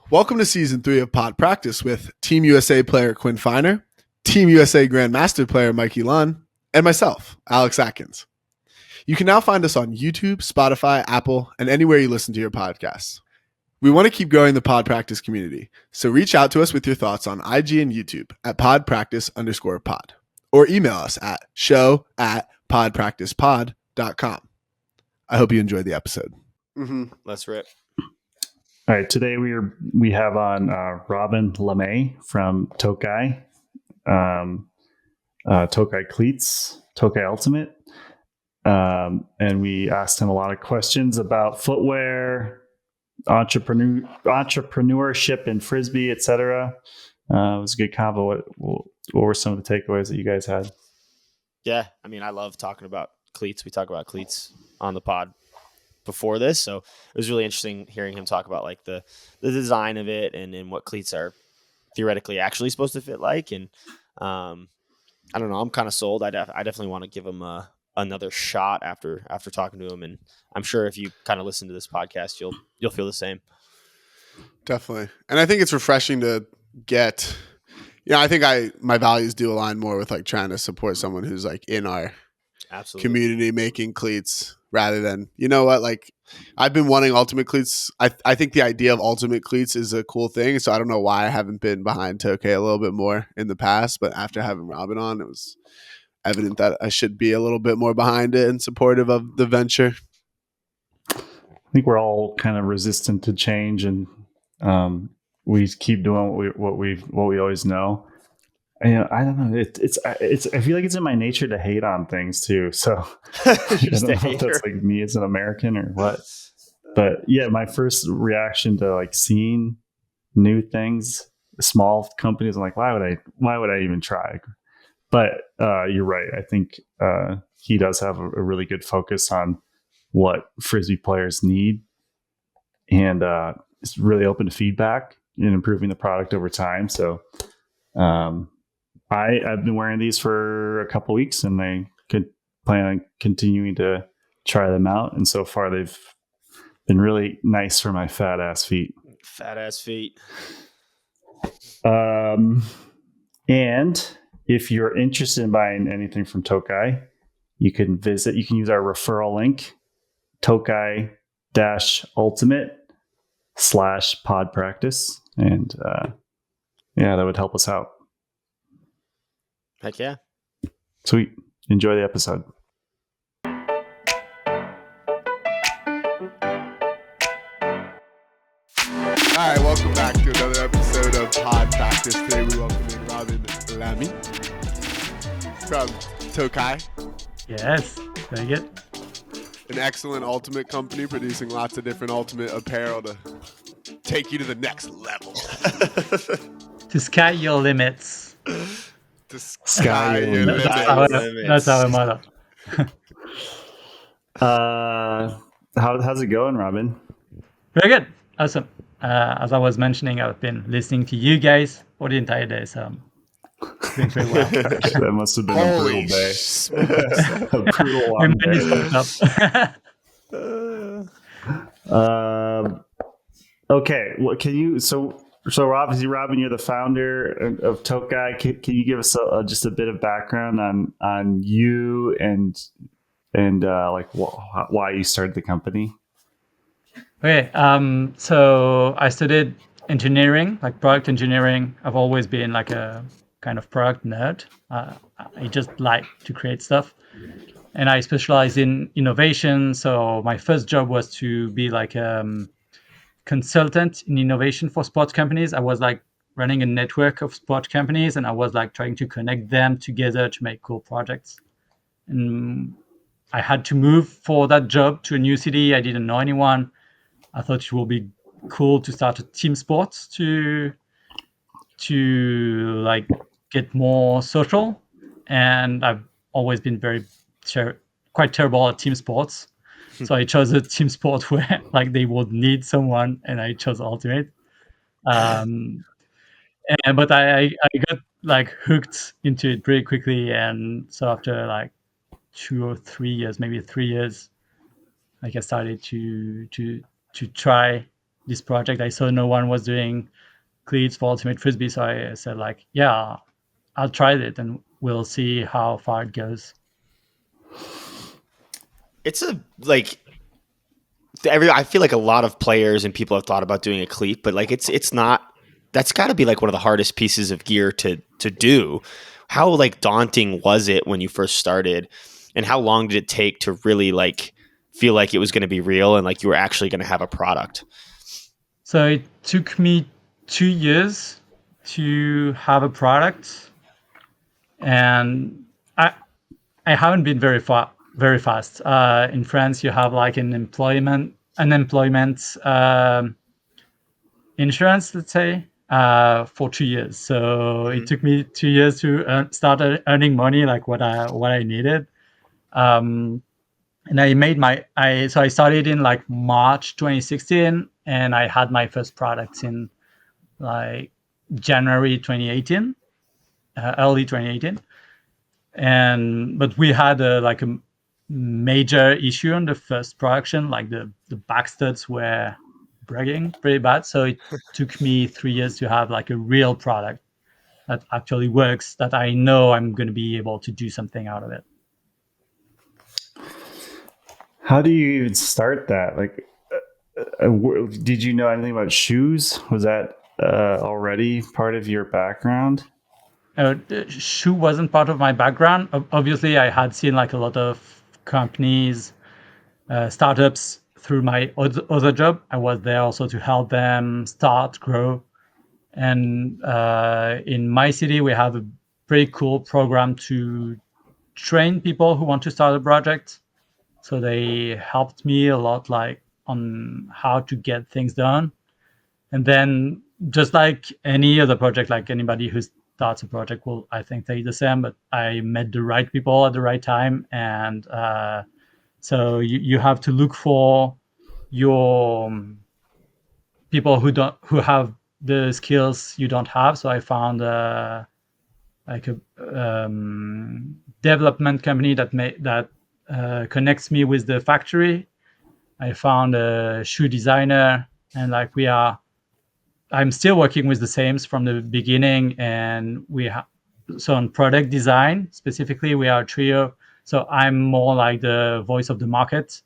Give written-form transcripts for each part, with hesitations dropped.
Welcome to Season 3 of Pod Practice with Team USA player Quinn Finer, Team USA Grandmaster player Mikey Lunn, and myself, Alex Atkins. You can now find us on YouTube, Spotify, Apple, and anywhere you listen to your podcasts. We want to keep growing the Pod Practice community, so reach out to us with your thoughts on IG and YouTube at podpractice_pod, or email us at show@podpracticepod.com. I hope you enjoyed the episode. Let's rip. All right, today we have on Robin Lamy from Tokay, Tokay Cleats, Tokay Ultimate, and we asked him a lot of questions about footwear, entrepreneurship in frisbee, etc. It was a good convo. What were some of the takeaways that you guys had? Yeah, I mean, I love talking about cleats. We talk about cleats on the pod before this, so it was really interesting hearing him talk about like the design of it and what cleats are theoretically actually supposed to fit like. And I don't know, I'm kind of sold. I definitely want to give him another shot after talking to him, and I'm sure if you kind of listen to this podcast, you'll feel the same. Definitely, and I think it's refreshing to get. I think my values do align more with like trying to support someone who's like in our community making cleats. Rather than, like I've been wanting ultimate cleats. I think the idea of ultimate cleats is a cool thing. So I don't know why I haven't been behind Tokay a little bit more in the past, but after having Robin on, it was evident that I should be a little bit more behind it and supportive of the venture. I think we're all kind of resistant to change, and we keep doing what we always know. And, I don't know. It's. I feel like it's in my nature to hate on things too. So I don't know if that's like me as an American or what. But yeah, my first reaction to like seeing new things, small companies, I'm like, why would I even try? But you're right. I think he does have a really good focus on what frisbee players need, and it's really open to feedback and improving the product over time. So. I've been wearing these for a couple of weeks, and I could plan on continuing to try them out. And so far, they've been really nice for my fat ass feet. And if you're interested in buying anything from Tokay, you can use our referral link, Tokay-ultimate/podpractice. And that would help us out. Heck yeah. Sweet. Enjoy the episode. All right, welcome back to another episode of Pod Practice. Today we welcome in Robin Lamy from Tokay. Yes, very good. An excellent ultimate company producing lots of different ultimate apparel to take you to the next level. To sky your limits. To sky your limits. That's our motto. How's it going, Robin? Very good. Awesome. As I was mentioning, I've been listening to you guys for the entire day, so I'm doing very well. That must have been a brutal day. A brutal long day. Okay. What can you? So obviously, Robin, you're the founder of Tokay. Can you give us just a bit of background on you and like why you started the company? Okay. So I studied engineering, like product engineering. I've always been like a kind of product nerd. I just like to create stuff, and I specialize in innovation. So my first job was to be like consultant in innovation for sports companies. I was like running a network of sports companies, and I was like trying to connect them together to make cool projects. And I had to move for that job to a new city. I didn't know anyone. I thought it would be cool to start a team sport to like get more social. And I've always been quite terrible at team sports. So I chose a team sport where like they would need someone, and I chose Ultimate. But I got like hooked into it pretty quickly, and so after like 2 or 3 years, maybe 3 years, like I started to try this project. I saw no one was doing cleats for ultimate frisbee, so I said like, yeah, I'll try it and we'll see how far it goes. It's I feel like a lot of players and people have thought about doing a cleat, but like it's not. That's got to be like one of the hardest pieces of gear to do. How like daunting was it when you first started, and how long did it take to really like feel like it was going to be real and like you were actually going to have a product? So it took me 2 years to have a product, and I haven't been very fast. In France, you have like an unemployment insurance, let's say, for 2 years. So it took me 2 years to start earning money, like what I needed. And I made so I started in like March 2016, and I had my first products in like January 2018, early 2018. But we had like a major issue on the first production, like the back studs were breaking pretty bad. So it took me 3 years to have like a real product that actually works, that I know I'm going to be able to do something out of it. How do you even start that? Like, did you know anything about shoes? Was that already part of your background? Shoe wasn't part of my background. Obviously, I had seen like a lot of companies, startups through my other job. I was there also to help them start, grow. And in my city, we have a pretty cool program to train people who want to start a project. So they helped me a lot, like on how to get things done. And then just like any other project, like anybody who starts a project will, I think, take the same. But I met the right people at the right time, and so you have to look for your people who have the skills you don't have. So I found like a development company that connects me with the factory. I found a shoe designer, and like I'm still working with the same from the beginning, and so on product design specifically, we are a trio. So I'm more like the voice of the market,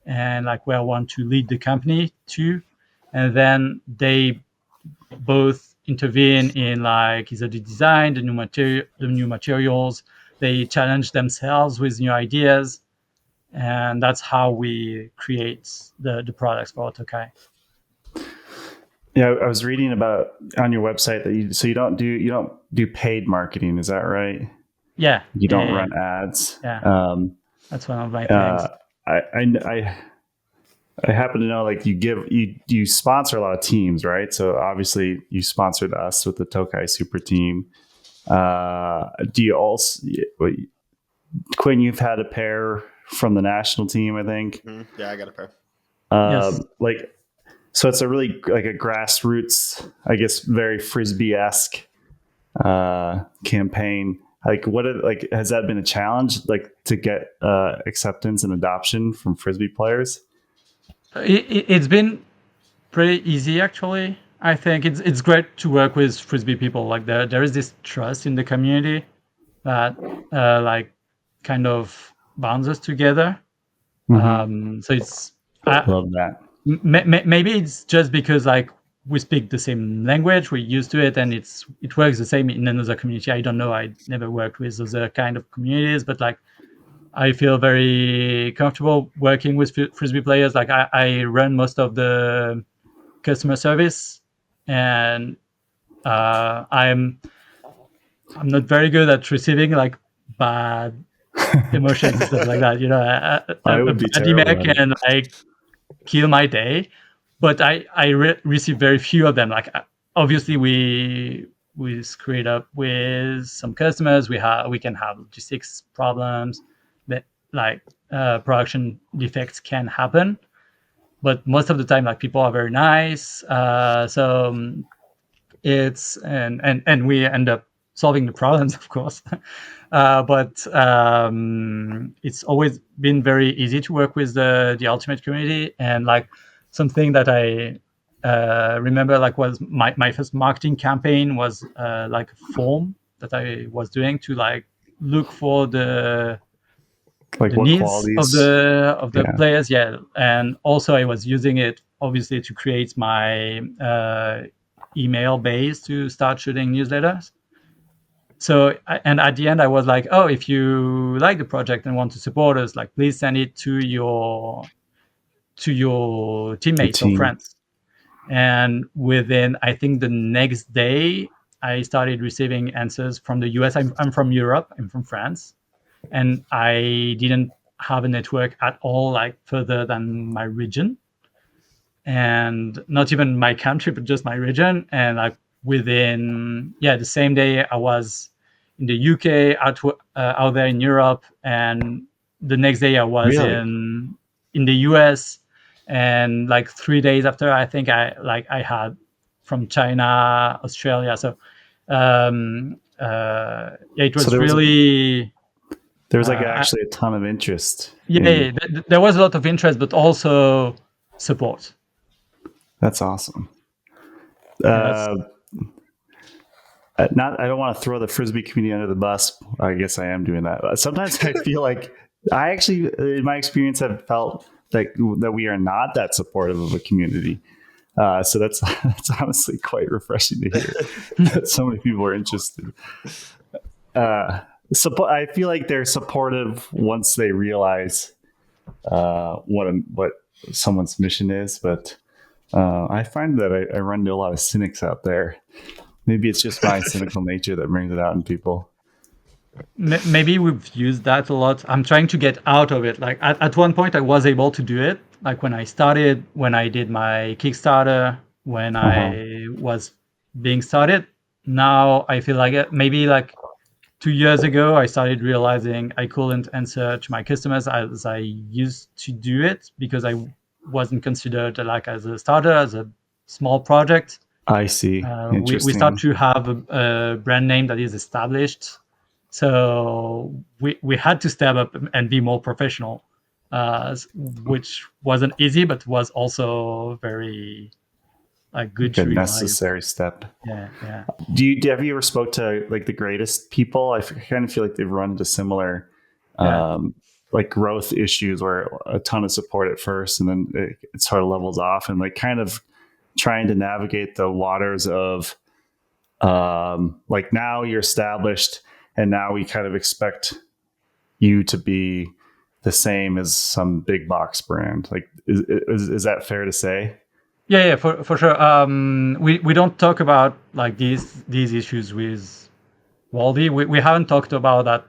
and like where I want to lead the company too. And then they both intervene in like either the design, the new materials. They challenge themselves with new ideas, and that's how we create the products for Tokay. Yeah, I was reading about on your website that you don't do paid marketing. Is that right? Yeah. You don't run ads. Yeah. That's one of my things. I happen to know like you sponsor a lot of teams, right? So obviously you sponsored us with the Tokay Super Team. Do you also, Quinn? You've had a pair from the national team, I think. Mm-hmm. Yeah, I got a pair. Yes. Like, so it's a really like a grassroots, I guess, very frisbee-esque campaign. Like, has that been a challenge, like to get acceptance and adoption from frisbee players? It's been pretty easy, actually. I think it's great to work with frisbee people. Like there is this trust in the community that like kind of bonds us together. Mm-hmm. So it's Love that. Maybe it's just because like we speak the same language, we're used to it, and it works the same in another community. I don't know. I never worked with other kind of communities, but like I feel very comfortable working with frisbee players. Like I run most of the customer service, and I'm not very good at receiving like bad emotions and stuff like that. You know, I would be bad email terrible. can like kill my day, but I receive very few of them. Like obviously we screwed up with some customers. We can have logistics problems, that like production defects can happen, but most of the time like people are very nice. It's and we end up solving the problems, of course. But it's always been very easy to work with the ultimate community. And like something that I remember like was my first marketing campaign was like a form that I was doing to like look for the Like what needs qualities? of the players, and also I was using it obviously to create my email base to start shooting newsletters. So and at the end I was like, oh, if you like the project and want to support us, like please send it to your teammates or friends. And within, I think the next day, I started receiving answers from the US. I'm from Europe. I'm from France, and I didn't have a network at all, like further than my region, and not even my country, but just my region. And like within, the same day, I was in the UK, out there in Europe, and the next day I was in the US, and like 3 days after, I think I had from China, Australia. So it was there was like actually a ton of interest. There was a lot of interest, but also support. That's awesome. I don't want to throw the frisbee community under the bus. I guess I am doing that. Sometimes I feel like I actually, in my experience, have felt that we are not that supportive of a community. So that's honestly quite refreshing to hear that so many people are interested. I feel like they're supportive once they realize what someone's mission is, but I find that I run into a lot of cynics out there. Maybe it's just my cynical nature that brings it out in people. Maybe we've used that a lot. I'm trying to get out of it. Like at one point I was able to do it. Like when I did my Kickstarter, when I was being started. Now I feel like maybe like 2 years ago, I started realizing I couldn't answer to my customers as I used to do it because I wasn't considered like as a starter, as a small project. I see. We start to have a brand name that is established. So we had to step up and be more professional, which wasn't easy, but was also very good to realize. Necessary step. Yeah. Have you ever spoke to like the greatest people? I kind of feel like they've run into similar like growth issues where a ton of support at first and then it sort of levels off, and like kind of trying to navigate the waters of like now you're established and now we kind of expect you to be the same as some big box brand. Like is that fair to say? Yeah, for sure. We don't talk about like these issues with Waldy. We haven't talked about that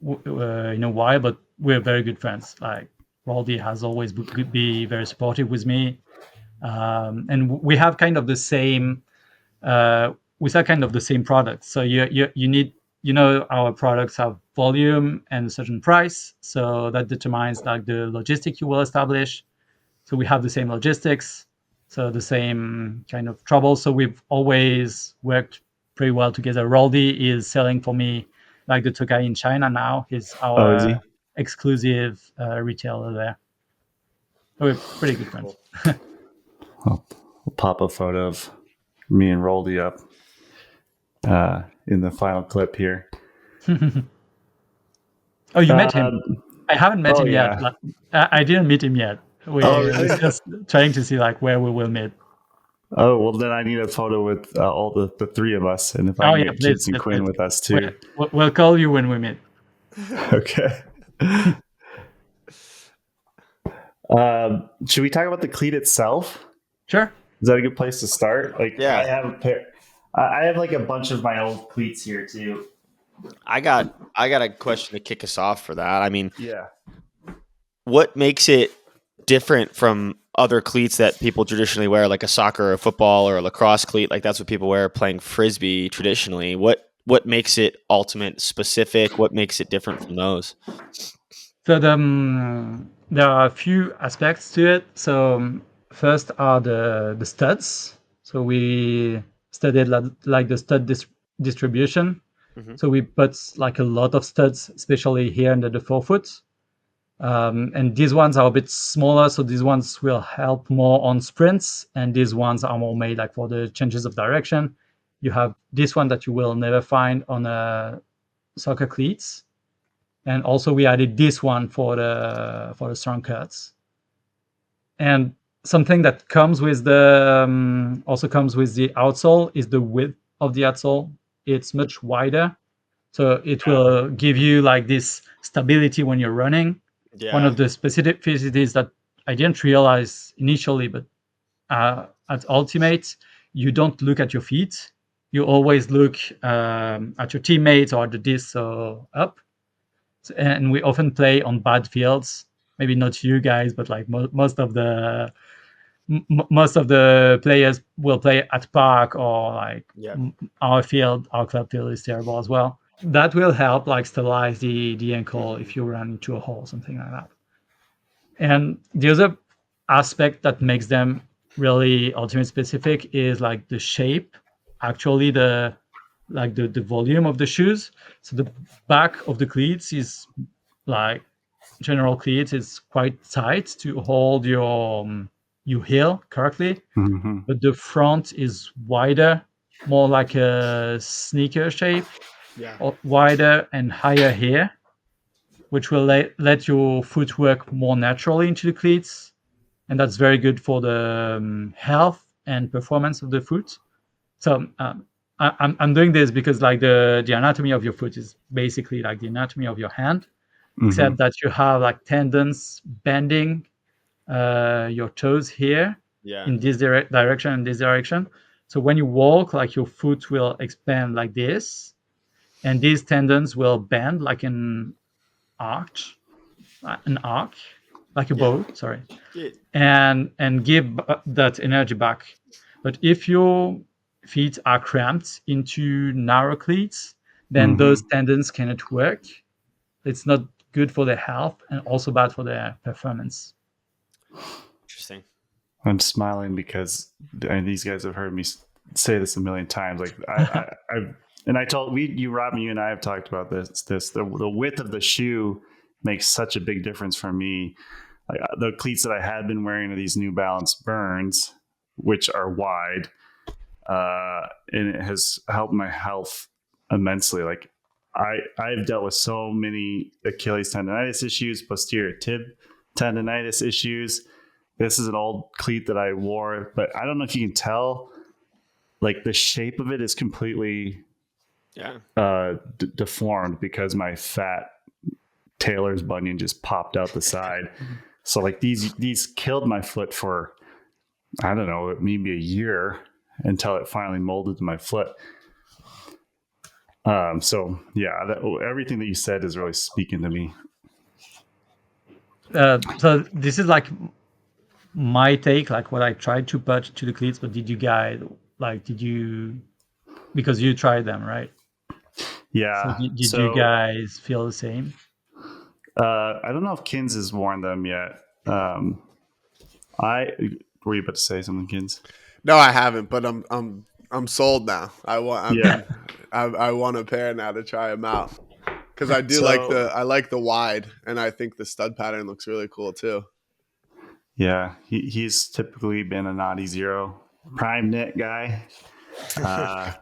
in a while, but we're very good friends. Like Waldy has always be very supportive with me, and we have kind of the same. We sell kind of the same products. So you need, our products have volume and a certain price, so that determines like the logistic you will establish. So we have the same logistics. So the same kind of trouble. So we've always worked pretty well together. Roldy is selling for me like the Tokay in China now. He's our exclusive retailer there. So we're pretty good friends. I'll pop a photo of me and Roldy up in the final clip here. Oh, you met him? I haven't met him yet. Like, I didn't meet him yet. We're just trying to see like where we will meet. Oh, well, then I need a photo with all the three of us. And if I can get Kids and Quinn with us too. We'll call you when we meet. Okay. Should we talk about the cleat itself? Sure. Is that a good place to start? Like, yeah. I have a pair. I have like a bunch of my old cleats here too. I got a question to kick us off for that. I mean, what makes it different from other cleats that people traditionally wear, like a soccer or a football or a lacrosse cleat? Like that's what people wear playing frisbee traditionally. What makes it ultimate specific? What makes it different from those? So there are a few aspects to it. So first are the studs. So we studied like the stud distribution. Mm-hmm. So we put like a lot of studs, especially here under the forefoot. And these ones are a bit smaller, so these ones will help more on sprints, and these ones are more made like for the changes of direction. You have this one that you will never find on a soccer cleats, and also we added this one for the strong cuts. And something that comes with the also comes with the outsole is the width of the outsole. It's much wider, so it will give you like this stability when you're running. One of the specificities that I didn't realize initially, but at Ultimate, you don't look at your feet. You always look at your teammates or the disc up. So, and we often play on bad fields. Maybe not you guys, but like most of the players will play at park or like our club field is terrible as well. That will help like stabilize the ankle if you run into a hole, something like that. And the other aspect that makes them really ultimate specific is like the shape, actually the volume of the shoes. So the back of the cleats is like general cleats is quite tight to hold your heel correctly, but the front is wider, more like a sneaker shape, wider and higher here, which will let your foot work more naturally into the cleats, and that's very good for the health and performance of the foot. So I'm doing this because like the anatomy of your foot is basically like the anatomy of your hand, except that you have like tendons bending your toes here in this direction and this direction. So when you walk, like your foot will expand like this, and these tendons will bend like an arc, like a bow. Sorry, and give that energy back. But if your feet are cramped into narrow cleats, then those tendons cannot work. It's not good for their health and also bad for their performance. Interesting. I'm smiling because these guys have heard me say this a million times. Like I told you, Rob, you and I have talked about this. The width of the shoe makes such a big difference for me. Like the cleats that I had been wearing are these New Balance Burns, which are wide, and it has helped my health immensely. Like I've dealt with so many Achilles tendonitis issues, posterior tib tendonitis issues. This is an old cleat that I wore, but I don't know if you can tell. Like the shape of it is completely deformed because my fat Taylor's bunion just popped out the side. So like these killed my foot for, I don't know, maybe a year until it finally molded to my foot. So yeah, everything that you said is really speaking to me. So this is like my take, like what I tried to put to the cleats, but did you, because you tried them, right? Yeah. So did you guys feel the same? I don't know if Kins has worn them yet. Were you about to say something, Kins? No, I haven't, but I'm sold now. I want a pair now to try them out because I do I like the wide, and I think the stud pattern looks really cool too. Yeah, he's typically been a naughty zero prime knit guy.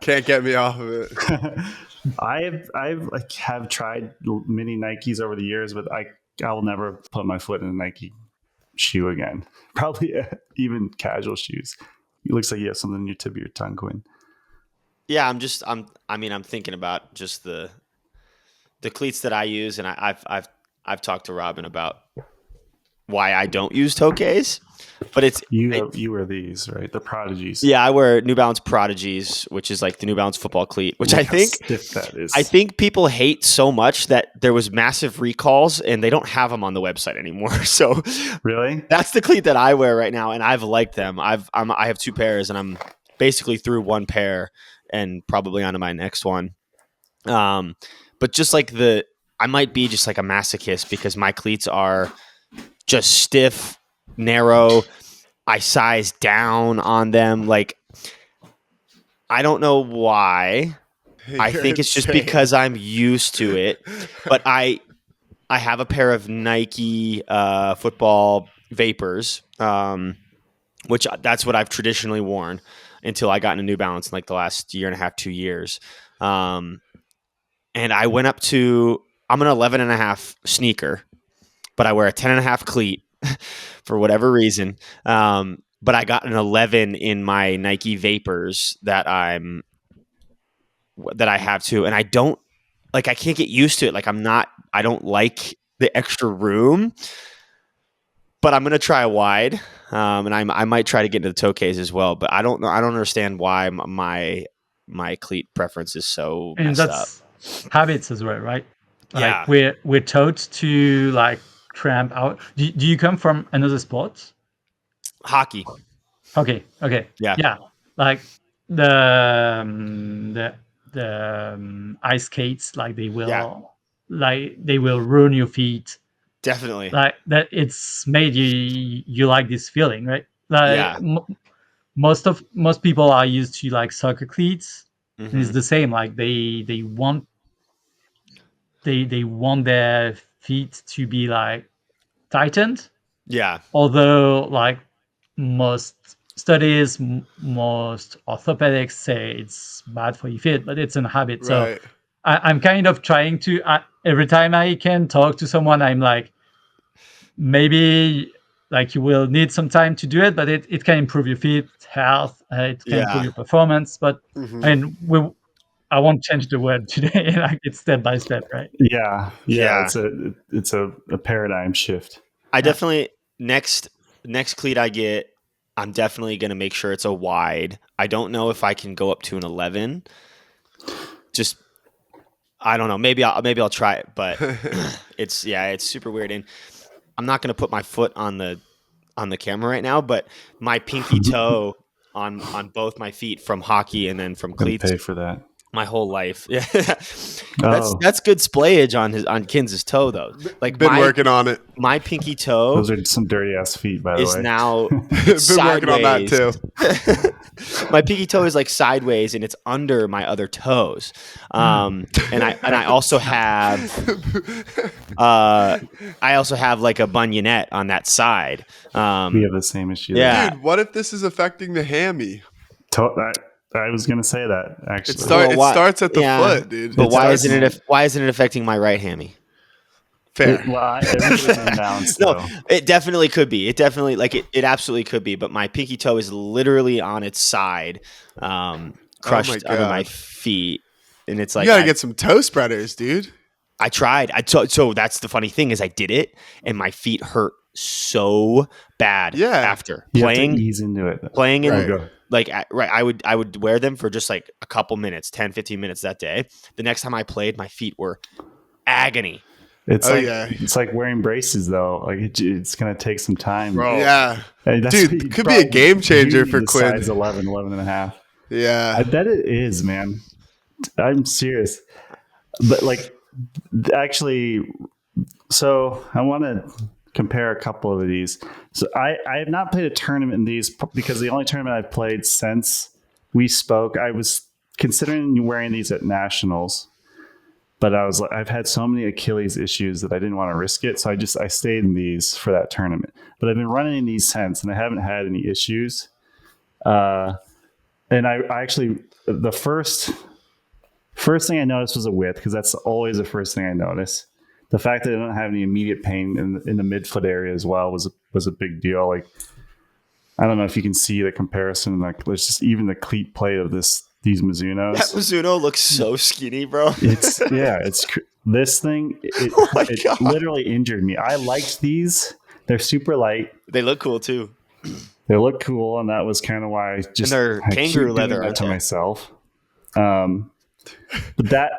Can't get me off of it. I've have tried mini Nikes over the years, but I will never put my foot in a Nike shoe again. Probably even casual shoes. It looks like you have something in your tip of your tongue, Quinn. Yeah, I'm thinking about just the cleats that I use, and I've talked to Robin about why I don't use Tokays, but you wear these, right? The Prodigies. Yeah, I wear New Balance Prodigies, which is like the New Balance football cleat, which I think people hate so much that there was massive recalls and they don't have them on the website anymore. So really, that's the cleat that I wear right now, and I've liked them. I have two pairs, and I'm basically through one pair and probably onto my next one. But just like I might be just like a masochist because my cleats are just stiff, narrow. I size down on them. Like, I don't know why. I think it's just because I'm used to it. But I have a pair of Nike football Vapors, which that's what I've traditionally worn until I got into New Balance in like the last year and a half, 2 years. And I went up to, I'm an 11 and a half sneaker, but I wear a 10 and a half cleat for whatever reason. But I got an 11 in my Nike Vapors that I have too. And I don't like, I can't get used to it. Like I don't like the extra room, but I'm going to try a wide. And I might try to get into the Tokays as well, but I don't know. I don't understand why my cleat preference is so And messed up. Habits as well, right? Yeah. Like we're taught to like cramp out. Do you come from another sport? Hockey. Okay. Yeah. Like the ice skates, like they will ruin your feet. Definitely. Like that, it's made you like this feeling, right? Like Yeah. most people are used to like soccer cleats, and it's Mhm. the same. Like they want their feet to be like tightened. Yeah. Although like most studies, most orthopedics say it's bad for your feet, but it's a habit. So Right. I'm kind of trying to every time I can talk to someone, I'm like, maybe like you will need some time to do it, but it can improve your feet health. It can improve Yeah. your performance. But Mhm. I mean, I won't change the word today. Like it's step by step, right? Yeah. Yeah. It's a paradigm shift. I definitely next cleat I get, I'm definitely going to make sure it's a wide. I don't know if I can go up to an 11. Just I don't know. Maybe I'll try it, but it's super weird, and I'm not going to put my foot on the camera right now, but my pinky toe on both my feet from hockey and then from Gonna cleats pay for that. my whole life. Yeah. Oh. That's good splayage on Kins' toe though. Like Been working on it. my pinky toe Those are some dirty ass feet, by the is way. now Been working on that too. my pinky toe is like sideways and it's under my other toes. And I also have like a bunionette on that side. We have the same issue. Yeah. Dude, what if this is affecting the hammy? I was gonna say that actually. It starts at the foot, dude. But why isn't it affecting my right hammy? Fair. Everybody's in balance, No, though. it definitely could be. It definitely it absolutely could be. But my pinky toe is literally on its side, crushed under my feet, and it's like you gotta get some toe spreaders, dude. I tried. So that's the funny thing is I did it, and my feet hurt so bad. Yeah. After You playing, have to ease into it. playing in Right. like I would wear them for just like a couple minutes, 10, 15 minutes that day. The next time I played, my feet were agony. It's like wearing braces though. Like it's gonna take some time. Bro. Yeah. Hey, Dude, could be a game changer for Quinn. Size 11 and a half. Yeah. I bet it is, man. I'm serious. But like, actually, so I want to compare a couple of these. So I have not played a tournament in these because the only tournament I've played since we spoke, I was considering wearing these at nationals, but I've had so many Achilles issues that I didn't want to risk it. So I stayed in these for that tournament, but I've been running in these since, and I haven't had any issues. And I actually, the first thing I noticed was a width, because that's always the first thing I notice. The fact that I don't have any immediate pain in the midfoot area as well was a big deal. Like, I don't know if you can see the comparison. Like, there's just even the cleat plate of these Mizunos. That Mizuno looks so skinny, bro. It's this thing. It literally injured me. I liked these. They're super light. They look cool too. They look cool, and that was kind of why I they're kangaroo leather, that aren't to they? myself. But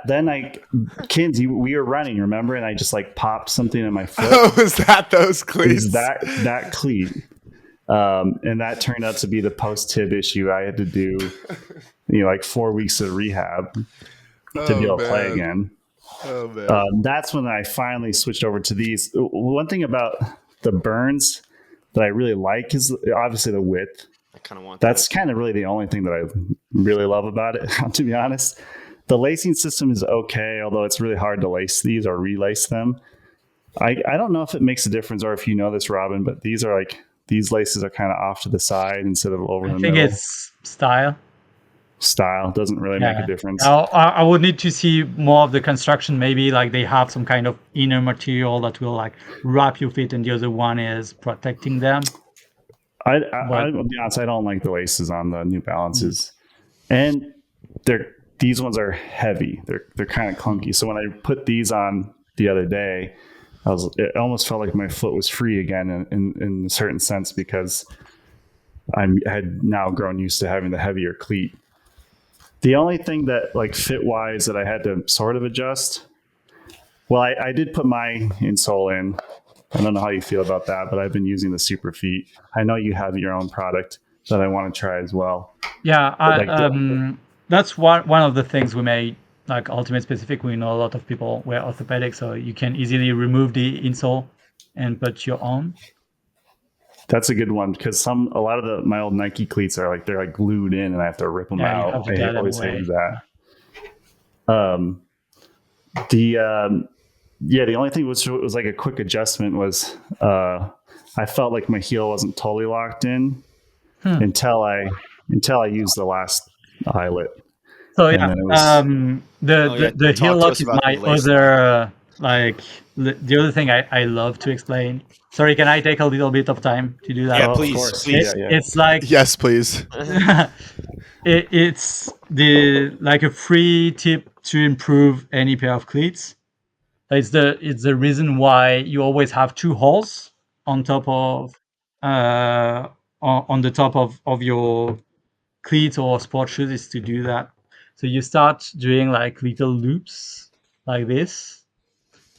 Kinsey, we were running, remember? And I just like popped something in my foot. Oh, was that those cleats? Is that cleat? And that turned out to be the post-tib issue. I had to do, like 4 weeks of rehab to be able to play again. Oh man! That's when I finally switched over to these. One thing about the Burns that I really like is obviously the width. I kind of want That's kind of really the only thing that I really love about it, to be honest. The lacing system is okay, although it's really hard to lace these or relace them. I don't know if it makes a difference or if you know this, Robin, but these laces are kind of off to the side instead of over I the think middle. it's style. Style doesn't really make a difference. I would need to see more of the construction. Maybe like they have some kind of inner material that will like wrap your feet, and the other one is protecting them. I'll be honest, I don't like the laces on the New Balances, and these ones are heavy. They're kind of clunky. So when I put these on the other day, it almost felt like my foot was free again in a certain sense, because I had now grown used to having the heavier cleat. The only thing that like fit wise that I had to sort of adjust, well, I did put my insole in. I don't know how you feel about that, but I've been using the Super Feet. I know you have your own product that I want to try as well. Yeah, that's one of the things we made like Ultimate specific. We know a lot of people wear orthopedic, so you can easily remove the insole and put your own. That's a good one, because a lot of my old Nike cleats are they're glued in, and I have to rip them out. I always hated that. The only thing was like a quick adjustment was I felt like my heel wasn't totally locked in until I used the last eyelet. So yeah, the heel lock is my other the other thing I love to explain. Sorry, can I take a little bit of time to do that? Yeah, please. It's like yes, please. It's like a free tip to improve any pair of cleats. It's the reason why you always have two holes on top of on the top of your cleat or sport shoes, is to do that. So you start doing like little loops like this,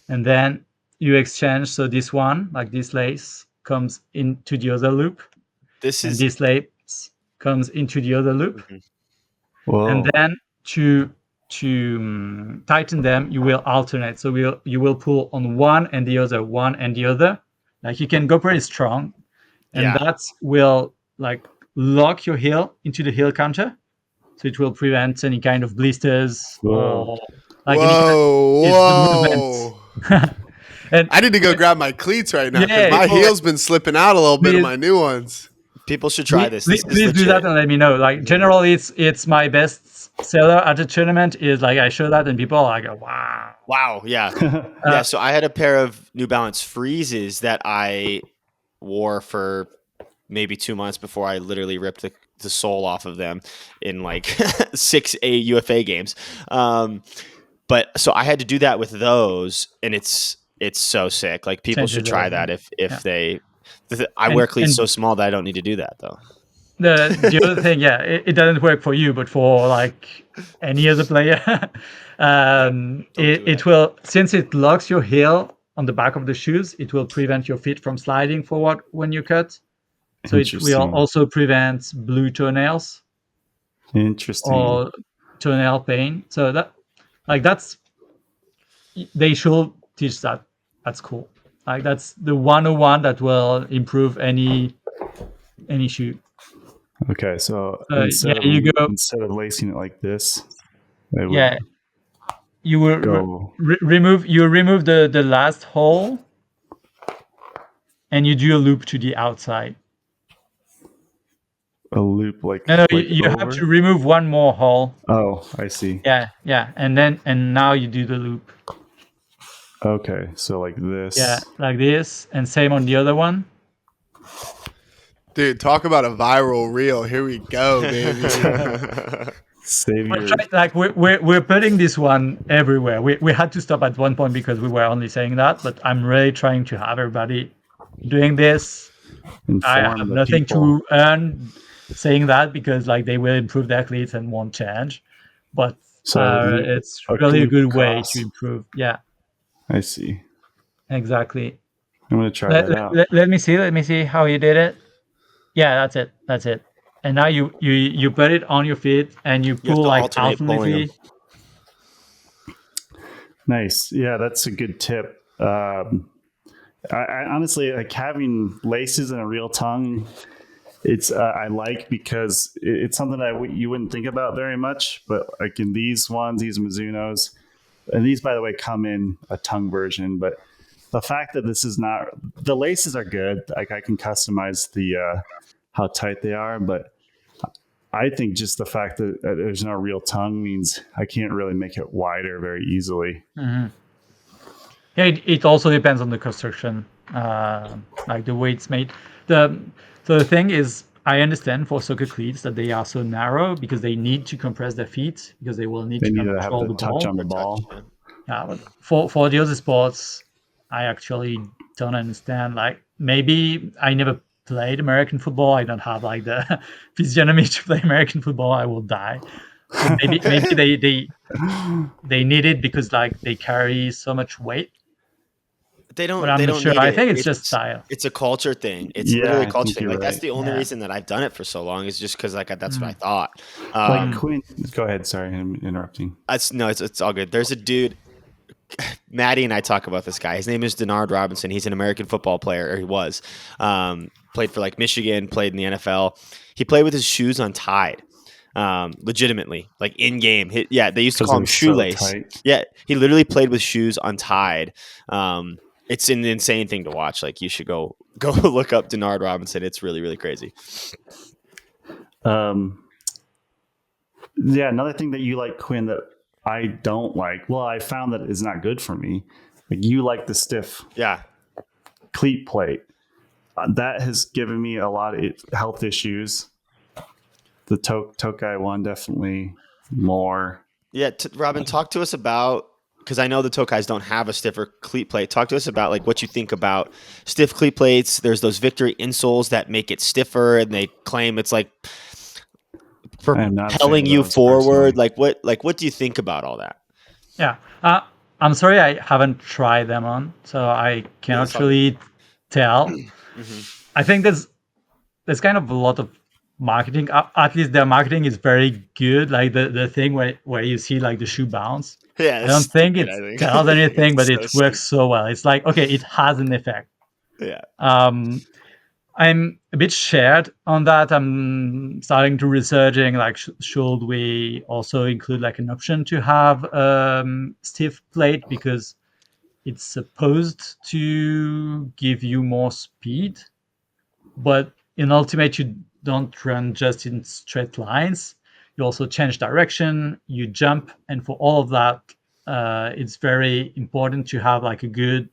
and then you exchange. So this one, like this lace, comes into the other loop. And this lace comes into the other loop. Whoa. And then to tighten them, you will alternate. So you will pull on one and the other. Like you can go pretty strong, and that will like lock your heel into the heel counter, so it will prevent any kind of blisters. Whoa. Or like whoa. And I need to go grab my cleats right now, because my heel's been slipping out a little bit of my new ones. People should try this. Please do that and let me know. Like generally, it's my best seller at the tournament. Is like I show that and people are like, wow, yeah. So I had a pair of New Balance Freezes that I wore for maybe 2 months before I literally ripped the sole off of them in like 6 UFA games. But so I had to do that with those, and it's so sick. Like people should try that if they. I wear cleats so small that I don't need to do that though. The other thing, it doesn't work for you, but for like any other player, it will, since it locks your heel on the back of the shoes, it will prevent your feet from sliding forward when you cut. So it will also prevent blue toenails. Interesting. Or toenail pain. So they should teach that. That's cool. Like that's the 101 that will improve any shoe. Okay, so instead of lacing it like this, you will remove the last hole, and you do a loop to the outside. A loop like you have to remove one more hole. Oh, I see. Yeah, and now you do the loop. Okay, so like this. Yeah, like this, and same on the other one. Dude, talk about a viral reel. Here we go, baby. Like we're putting this one everywhere. We had to stop at one point because we were only saying that, but I'm really trying to have everybody doing this. I have nothing to earn saying that, because like they will improve their cleats and won't change. But it's really a good way to improve. Yeah. I see. Exactly. I'm gonna try that out. Let me see how you did it. Yeah, that's it. And now you put it on your feet and you pull like alternately. Nice. Yeah, that's a good tip. I honestly like having laces and a real tongue. It's I like, because it's something that you wouldn't think about very much, but like in these ones, these Mizunos, and these by the way come in a tongue version, but the fact that this is not, the laces are good. Like I can customize the how tight they are, but I think just the fact that there's no real tongue means I can't really make it wider very easily. Yeah, it also depends on the construction, like the way it's made. So the thing is, I understand for soccer cleats that they are so narrow because they need to compress their feet because they will need They to need to have control the the touch ball. on the ball. Yeah, but for the other sports, I actually don't understand. Like maybe I never played American football. I don't have like the physiognomy to play American football. I will die. So maybe they need it because like they carry so much weight. They But don't. I'm They not don't sure. need I it. think it's just style. It's a culture thing. It's Yeah, literally a I culture think thing. you're Like that's right. the only Yeah. reason that I've done it for so long is just because like that's what I thought. Like Quinn, go ahead. Sorry, I'm interrupting. It's all good. There's a dude. Maddie and I talk about this guy. His name is Denard Robinson. He's an American football player, or he was. Played for like Michigan. Played in the NFL. He played with his shoes untied. Legitimately, like in game. Yeah, they used to 'Cause call him they're so shoelace. tight. Yeah, he literally played with shoes untied. It's an insane thing to watch. Like you should go look up Denard Robinson. It's really really crazy. Yeah, another thing that you like, Quinn, that I don't like. Well, I found that is not good for me. Like you like the stiff Yeah, cleat plate. That has given me a lot of health issues. The Tokay one definitely more. yeah. Robin, talk to us about because I know the Tokays don't have a stiffer cleat plate. Talk to us about like what you think about stiff cleat plates. There's those Victory insoles that make it stiffer, and they claim it's like I am not a fan propelling of you those, forward. personally. What do you think about all that? Yeah. I'm sorry I haven't tried them on, so I cannot it's all good. really tell. Mhm. I think there's kind of a lot of marketing. At least their marketing is very good. Like the thing where you see like the shoe bounce. Yeah, I it's don't think stupid. it I think tells anything, but it's it so works stupid. so well. It's like okay, it has an effect. Yeah. Um, I'm a bit shared on that. I'm starting to researching like should we also include like an option to have stiff plate because it's supposed to give you more speed, but in ultimate you don't run just in straight lines. You also change direction, you jump, and for all of that, it's very important to have like a good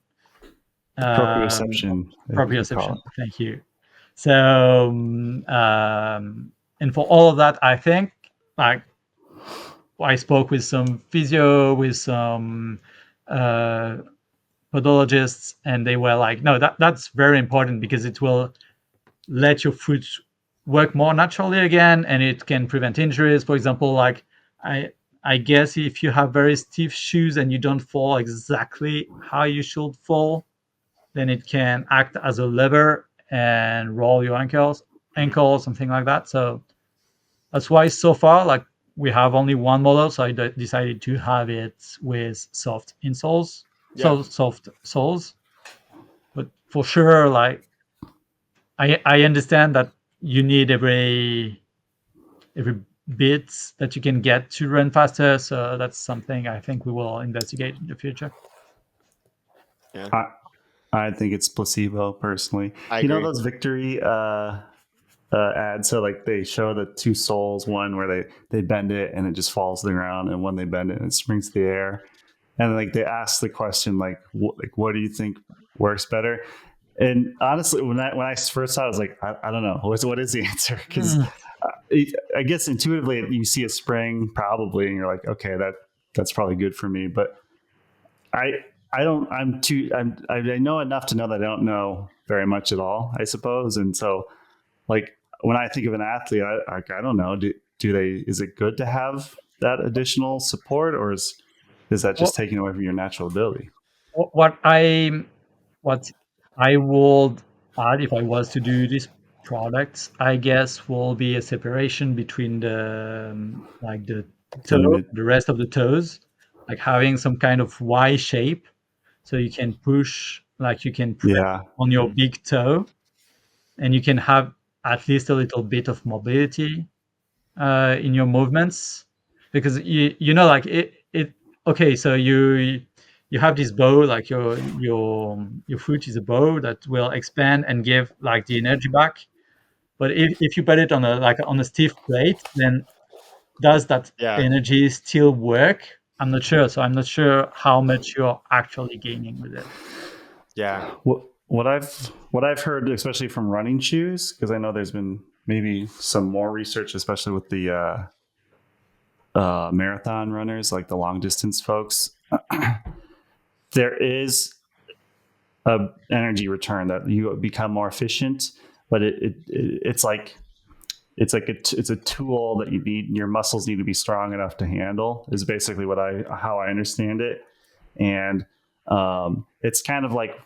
Proprioception, I think you call proprioception. it. Thank you. So, and for all of that, I think like I spoke with some physio, with some uh, podologists, and they were like, no, that's very important because it will let your foot work more naturally again, and it can prevent injuries. For example, like I I guess if you have very stiff shoes and you don't fall exactly how you should fall, then it can act as a lever and roll your ankle, something like that. So that's why so far, like we have only one model, so I decided to have it with soft insoles, Yeah. so soft soles. But for sure, like I understand that you need every bit that you can get to run faster. So that's something I think we will investigate in the future. Yeah. I think it's placebo, personally. I You know agree. those Victory ads? So like they show the two soles, one where they bend it and it just falls to the ground, and when they bend it and it springs to the air. And like they ask the question like what do you think works better? And honestly, when I first saw it, I was like, I don't know. What is the answer? Because I guess intuitively you see a spring probably, and you're like, okay, that's probably good for me. But I don't. I know enough to know that I don't know very much at all, I suppose. And so, like when I think of an athlete, I don't know. Do they? Is it good to have that additional support, or is that just What taking away from your natural ability? what what I would add if I was to do this product, I guess, will be a separation between the like the toe, Intimate. the rest of the toes, like having some kind of Y shape, so you can push, like you can press Yeah. on your big toe, and you can have at least a little bit of mobility in your movements, because you know like it. Okay, so you have this bow, like your foot is a bow that will expand and give like the energy back. But if you put it on a stiff plate, then does that Yeah. energy still work? I'm not sure. So I'm not sure how much you're actually gaining with it. Yeah. What I've heard, especially from running shoes, because I know there's been maybe some more research, especially with the marathon runners, like the long distance folks. There is a energy return that you become more efficient, but it's like it's a tool that you need. Your muscles need to be strong enough to handle. Is basically how I understand it, and it's kind of like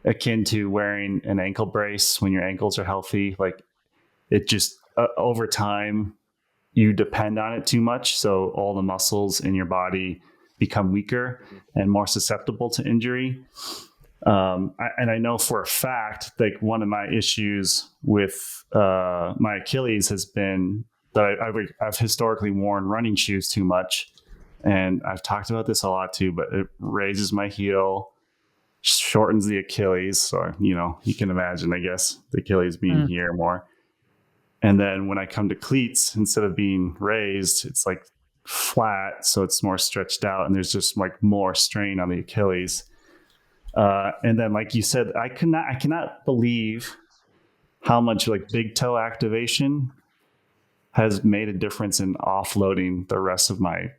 akin to wearing an ankle brace when your ankles are healthy. Like it just over time you depend on it too much, so all the muscles in your body become weaker and more susceptible to injury. And I know for a fact, like one of my issues with my Achilles has been that I've historically worn running shoes too much, and I've talked about this a lot too. But it raises my heel, shortens the Achilles, so you can imagine, I guess, the Achilles being here more. And then when I come to cleats, instead of being raised, it's like flat, so it's more stretched out, and there's just like more strain on the Achilles. And then, like you said, I cannot believe how much like big toe activation has made a difference in offloading the rest of my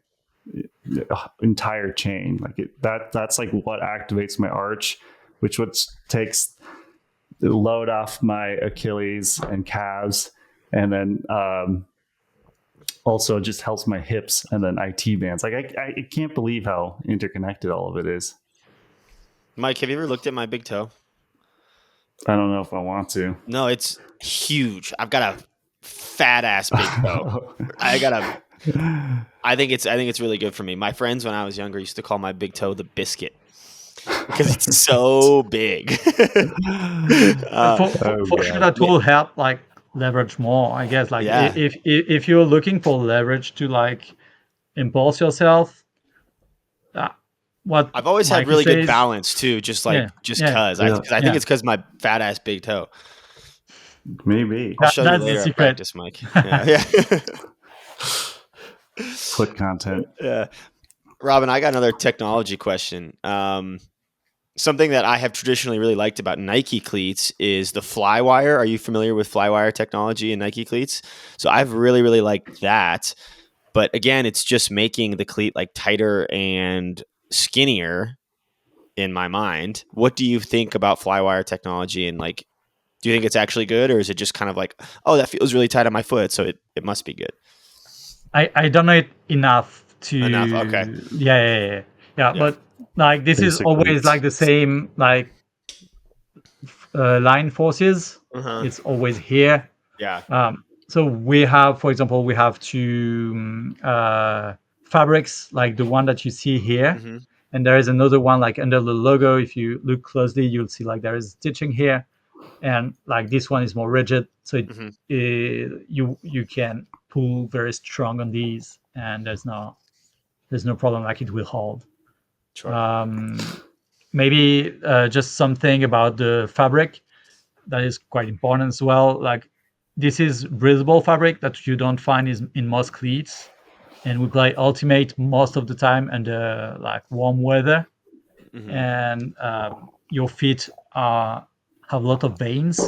entire chain. Like that's like what activates my arch, which takes the load off my Achilles and calves, and then also just helps my hips and then IT bands. Like I can't believe how interconnected all of it is. Mike, have you ever looked at my big toe? I don't know if I want to. No, it's huge. I've got a fat ass big toe. I think it's really good for me. My friends when I was younger used to call my big toe the biscuit because it's so big. For sure, that will help like leverage more, I guess. Like if you're looking for leverage to like impulse yourself, what I've always had really good balance too, just because. I think it's because my fat ass big toe. Maybe I'll show you later at practice, Mike. Yeah. Foot content. Yeah, Robin, I got another technology question. Something that I have traditionally really liked about Nike cleats is the Flywire. Are you familiar with Flywire technology in Nike cleats? So I've really, really liked that. But again, it's just making the cleat like tighter and skinnier in my mind. What do you think about Flywire technology? And like, do you think it's actually good, or is it just kind of like, oh, that feels really tight on my foot, so it must be good? I don't know it enough to. Okay. Yeah. But like this is always like the same like line forces. It's always here. Yeah. So we have, for example, two fabrics like the one that you see here, and there is another one like under the logo. If you look closely, you'll see like there is stitching here, and like this one is more rigid, so you can pull very strong on these, and there's no problem, like it will hold. Sure. Maybe just something about the fabric that is quite important as well. Like this is breathable fabric that you don't find in most cleats, and we play ultimate most of the time under like warm weather, and your feet have a lot of veins.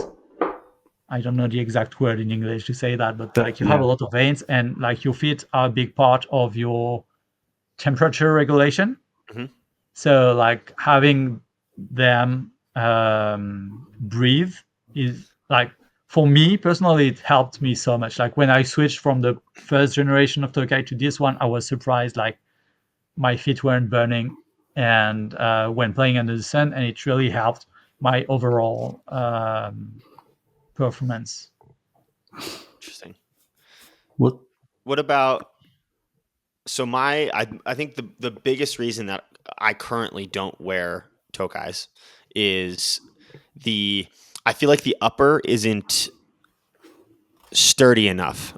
I don't know the exact word in English to say that, but like you have a lot of veins, and like your feet are a big part of your temperature regulation. So like having them breathe is like, for me personally, it helped me so much. Like when I switched from the first generation of Tokay to this one, I was surprised like my feet weren't burning, and when playing under the sun, and it really helped my overall performance. Interesting. What about? So I think the biggest reason that I currently don't wear Tokays is I feel like the upper isn't sturdy enough.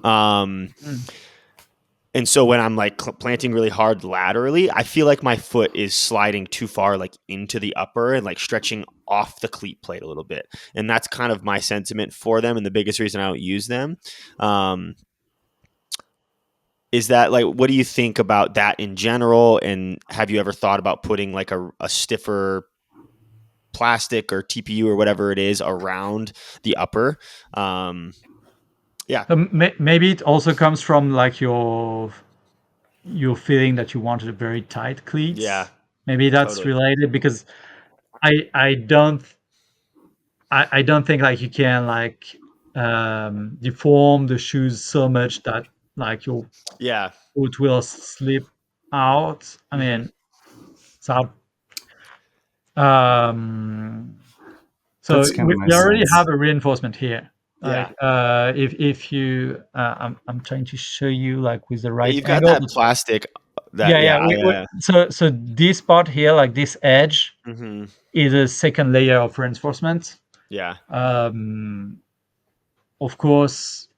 And so when I'm like planting really hard laterally, I feel like my foot is sliding too far like into the upper and like stretching off the cleat plate a little bit. And that's kind of my sentiment for them, and the biggest reason I don't use them. Is that like, what do you think about that in general? And have you ever thought about putting like a stiffer plastic or TPU or whatever it is around the upper? Yeah. Maybe it also comes from like your feeling that you wanted a very tight cleats. Yeah. Maybe that's Totally. related, because I don't think like you can like deform the shoes so much that like your Yeah. foot will slip out. I mean, so so That's kinda we my already sense. have a reinforcement here. Yeah. Like if you I'm trying to show you like with the right You've got angle. that plastic. So this part here, like this edge, Mm-hmm. is a second layer of reinforcement. Yeah. Of course,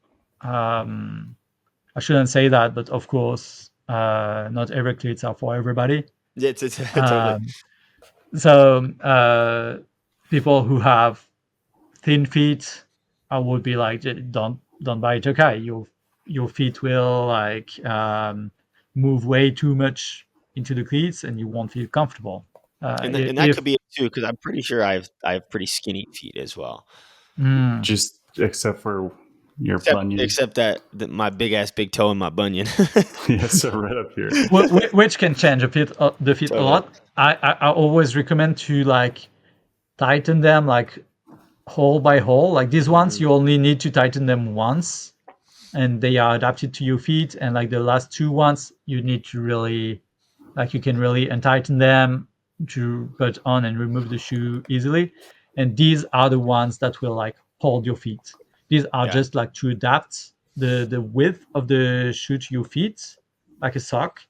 I shouldn't say that, but of course, not every cleats are for everybody. It's totally. So people who have thin feet, I would be like, don't buy Tokay. Your feet will like move way too much into the cleats, and you won't feel comfortable. And that could be it too, because I'm pretty sure I have pretty skinny feet as well. Just except for your Except, bunion. except that my big ass big toe and my bunion. Yeah, so right up here. which can change the feet Totally. a lot. I always recommend to like tighten them like hole by hole. Like these ones, you only need to tighten them once, and they are adapted to your feet. And like the last two ones, you need to really, like, you can really untighten them to put on and remove the shoe easily. And these are the ones that will like hold your feet. These are just like to adapt the width of the shoe to your feet, like a sock.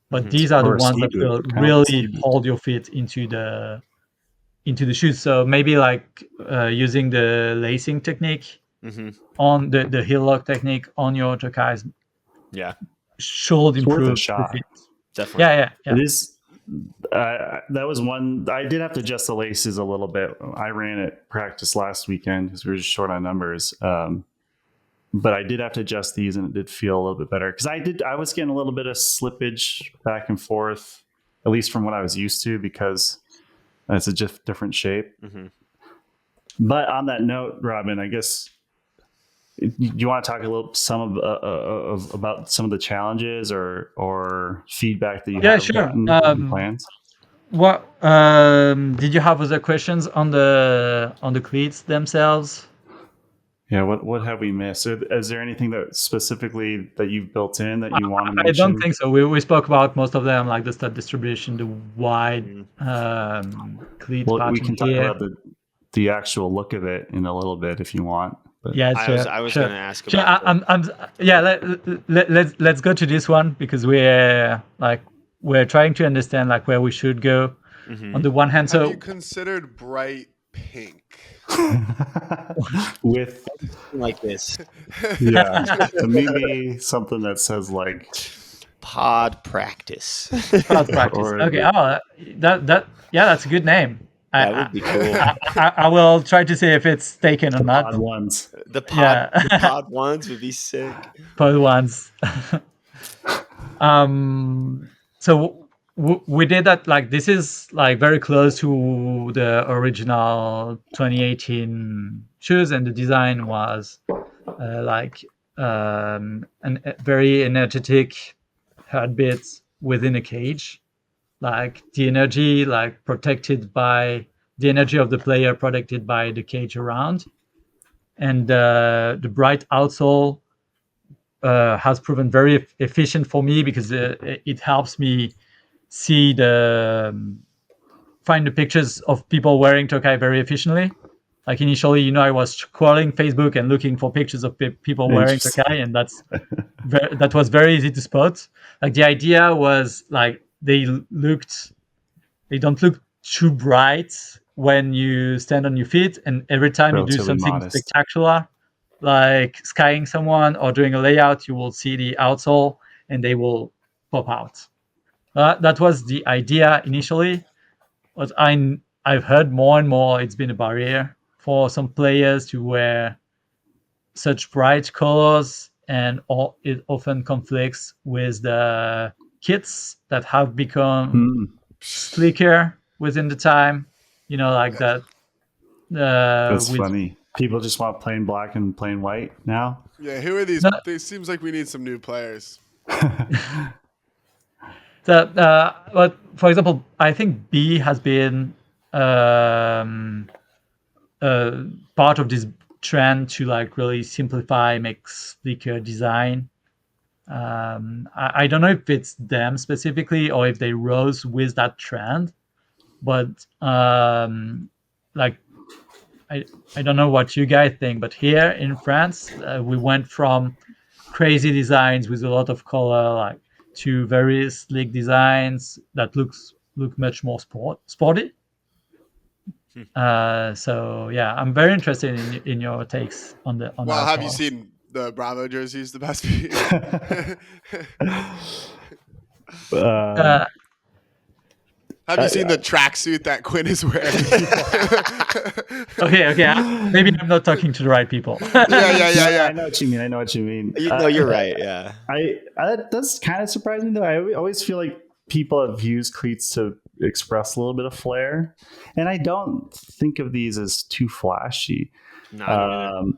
But these are the Or a ones ski that boot, will kind of like a really ski boot. hold your feet into the shoes. So maybe like using the lacing technique on the heel lock technique on your Tokays should It's worth improve a the shot. fit. Definitely. Yeah. It is. That was one. I did have to adjust the laces a little bit. I ran at practice last weekend because we were just short on numbers. But I did have to adjust these, and it did feel a little bit better because I was getting a little bit of slippage back and forth, at least from what I was used to, because it's a different shape. But on that note, Robin, I guess you want to talk a little about some of the challenges or feedback that you have Sure. gotten in plans. What did you have other questions on the cleats themselves? Yeah, what have we missed? Is there anything that specifically that you've built in that you want to I mention? don't think so. We spoke about most of them, like the stud distribution, the wide cleat Well, pattern we can talk here. about the actual look of it in a little bit if you want. But Yeah, I was going to ask about. Let's go to this one because we're trying to understand like where we should go. On the one hand, Have you considered bright pink? With like this. Yeah, maybe something that says like pod practice. Pod practice. Okay. That's a good name. That would be cool. I will try to see if it's taken or not. Pod ones. The pod ones would be sick. Pod ones. So we did that. Like this is like very close to the original 2018 shoes, and the design was a very energetic heartbeat within a cage. Like the energy, like protected by the energy of the player, protected by the cage around, and the bright outsole has proven very efficient for me because it helps me see find the pictures of people wearing Tokay very efficiently. Like initially, I was scrolling Facebook and looking for pictures of people wearing Tokay, and that was very easy to spot. Like the idea was like they don't look too bright when you stand on your feet, and every time you do something spectacular, like skying someone or doing a layout, you will see the outsole, and they will pop out. That was the idea initially, but I've heard more and more it's been a barrier for some players to wear such bright colors, and it often conflicts with the kits that have become sleeker within the time. Like that. That's with funny. People just want plain black and plain white now. Yeah, who are these? No. It seems like we need some new players. But for example, I think B has been part of this trend to like really simplify, make sleeker design. I don't know if it's them specifically or if they rose with that trend, but like I don't know what you guys think, but here in France, we went from crazy designs with a lot of color, like to very sleek designs that look much more sporty. So yeah, I'm very interested in your takes on the on Well, that. have you seen the Bravo jerseys? The best. Have you seen the tracksuit that Quinn is wearing? Okay. Maybe I'm not talking to the right people. Yeah. I know what you mean. No, you're right. Yeah. That does kind of surprise me though. I always feel like people have used cleats to express a little bit of flair, and I don't think of these as too flashy. No,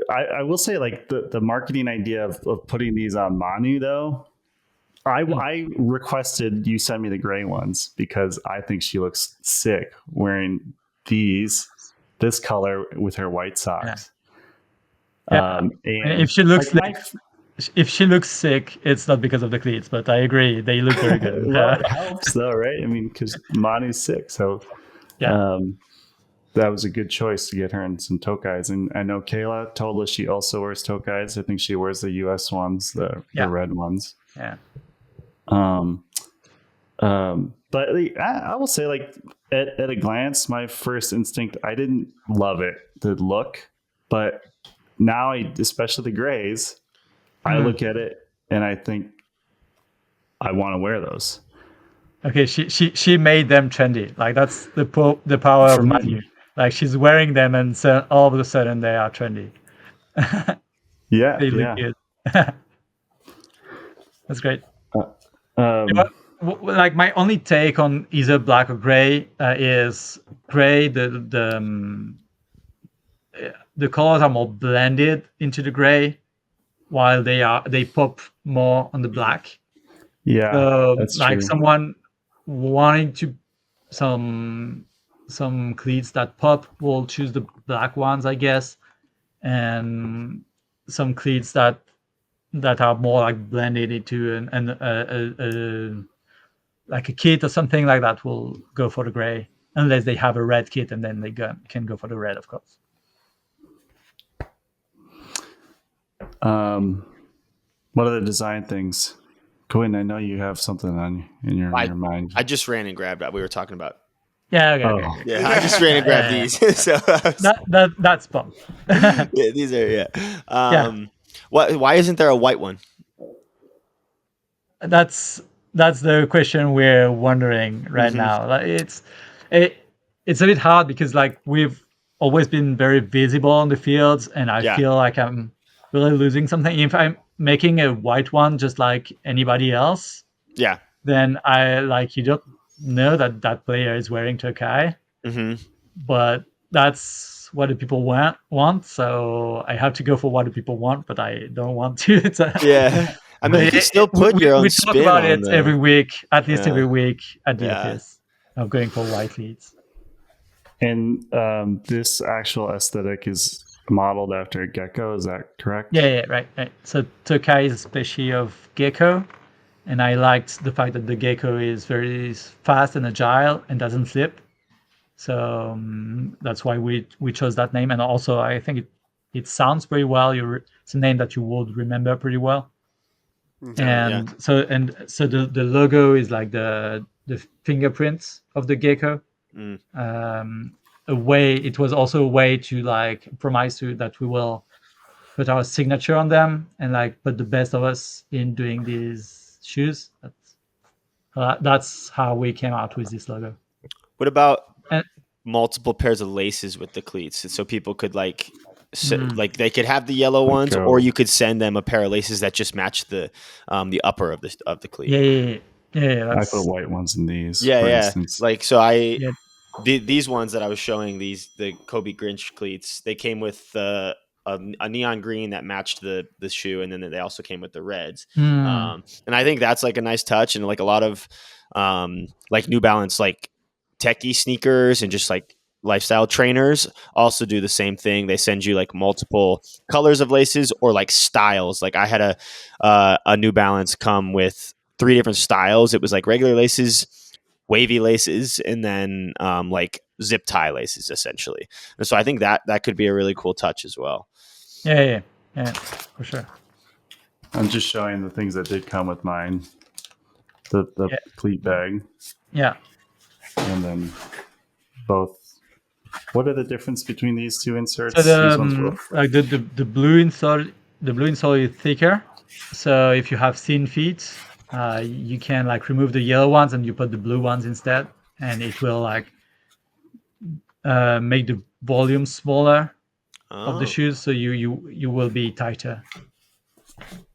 I will say, like the marketing idea of putting these on Manu though. I requested you send me the gray ones because I think she looks sick wearing this color with her white socks. Yeah. And if she looks if she looks sick, it's not because of the cleats, but I agree they look very good. Well, it helps though, right? I mean, because Manu's sick, so that was a good choice to get her in some Tokays. And I know Kayla told us she also wears Tokays. I think she wears the US ones, the red ones. Yeah. But I will say, like at a glance, my first instinct, I didn't love it, the look, but now especially the grays, I look at it and I think I want to wear those. Okay, she made them trendy. Like that's the power of Manu. Like she's wearing them, and so all of a sudden they are trendy. Yeah, they look good. That's great. Like my only take on either black or gray is gray. The colors are more blended into the gray, while they pop more on the black. Yeah, so that's like true. Someone wanting to some cleats that pop will choose the black ones, I guess, and some cleats that are more like blended into like a kit or something like that will go for the gray, unless they have a red kit, and then they can go for the red, of course. What are the design things? Quinn, I know you have something in your mind. I just ran and grabbed it. We were talking about. Yeah. Okay. Yeah, I just ran and grabbed these. So that's fun. Yeah, these are Why isn't there a white one? That's the question we're wondering right now. Like it's a bit hard because like we've always been very visible on the fields, and I feel like I'm really losing something. If I'm making a white one just like anybody else, then you don't know that player is wearing Tokay. But that's what the people want, so I have to go for what the people want, but I don't want to. I mean, you can still put your own spin on it. We talk about it every week, at least every week at the office, of going for white leads. And this actual aesthetic is modeled after a gecko, is that correct? Yeah, right. So Tokay is a species of gecko, and I liked the fact that the gecko is very fast and agile and doesn't slip. So that's why we chose that name, and also I think it sounds pretty well. It's a name that you would remember pretty well. So the logo is like the fingerprints of the gecko. It was also a way to like promise that we will put our signature on them and like put the best of us in doing these shoes. That's how we came out with this logo. What about And multiple pairs of laces with the cleats, so people could like they could have the yellow ones, or you could send them a pair of laces that just match the upper of the cleat. Yeah. I put white ones in these. Yeah, for yeah. Instance. Like so, these ones that I was showing, the Kobe Grinch cleats, they came with a neon green that matched the shoe, and then they also came with the reds. And I think that's like a nice touch, and like a lot of like New Balance like techie sneakers and just like lifestyle trainers also do the same thing. They send you like multiple colors of laces or like styles. Like I had a New Balance come with 3 different styles. It was like regular laces, wavy laces, and then like zip tie laces essentially. And so I think that could be a really cool touch as well. Yeah, for sure. I'm just showing the things that did come with mine. The cleat bag. Yeah. And then both. What are the difference between these two inserts? So the blue insole is thicker. So if you have thin feet, you can like remove the yellow ones and you put the blue ones instead, and it will like make the volume smaller of the shoes, so you will be tighter.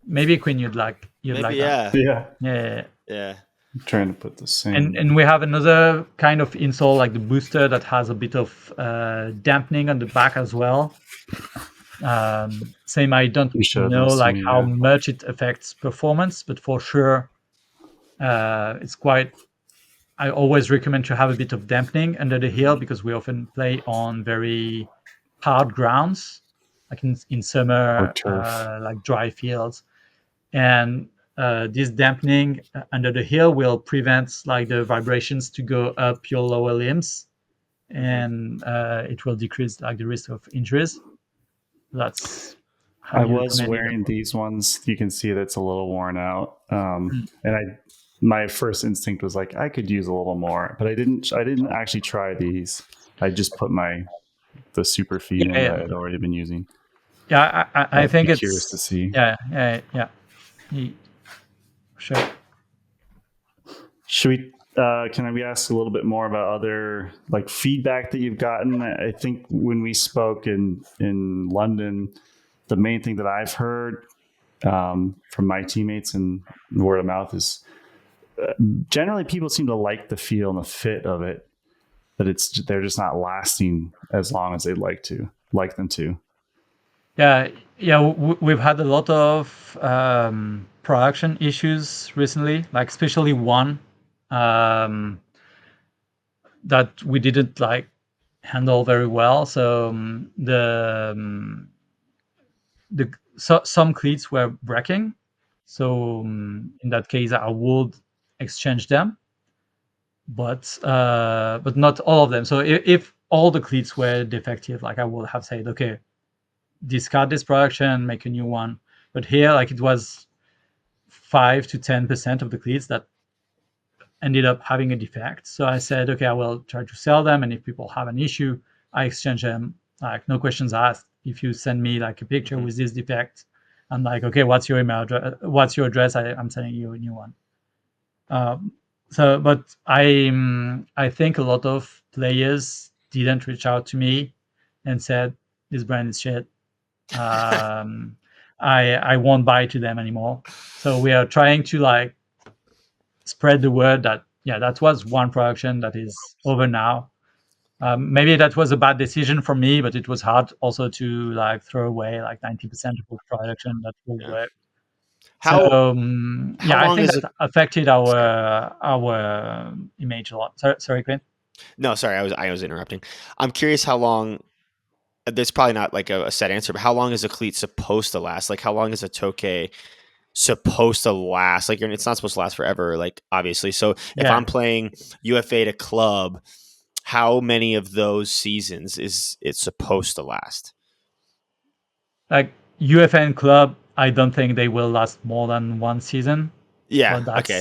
Maybe Quinn, you'd like that. Yeah. I'm trying to put the same. And we have another kind of insole, like the booster, that has a bit of dampening on the back as well. Same, I don't know like how much it affects performance, but for sure, it's quite. I always recommend to have a bit of dampening under the heel, because we often play on very hard grounds, like in summer, like dry fields, and this dampening under the heel will prevent like the vibrations to go up your lower limbs, and it will decrease like the risk of injuries. That's how I was wearing these ones. You can see that's a little worn out, and my first instinct was like I could use a little more, but I didn't actually try these. I just put the super feed in that I had already been using. Yeah, I think it's curious to see. Yeah. Sure. Should we? Can we ask a little bit more about other like feedback that you've gotten? I think when we spoke in London, the main thing that I've heard from my teammates and word of mouth is generally people seem to like the feel and the fit of it, but they're just not lasting as long as they'd like them to. Yeah. We've had a lot of production issues recently, like especially one that we didn't like handle very well. So some cleats were breaking. So in that case, I would exchange them, but not all of them. So if all the cleats were defective, like I would have said, okay, discard this production, make a new one. But here, like it was 5 to 10% of the cleats that ended up having a defect. So I said, okay, I will try to sell them, and if people have an issue, I exchange them, like no questions asked. If you send me like a picture with this defect, I'm like, okay, what's your email address? What's your address? I'm sending you a new one. But I think a lot of players didn't reach out to me and said this brand is shit. I won't buy to them anymore. So we are trying to like spread the word that that was one production that is over now. Maybe that was a bad decision for me, but it was hard also to like throw away like 90% of the production that will work. I think that affected our image a lot. Sorry, Clint. No, sorry, I was interrupting. I'm curious how long. There's probably not like a set answer, but how long is a cleat supposed to last? Like how long is a Tokay supposed to last? Like it's not supposed to last forever, like obviously. So if I'm playing UFA to club, how many of those seasons is it supposed to last? Like UFA and club, I don't think they will last more than one season. Yeah. Okay.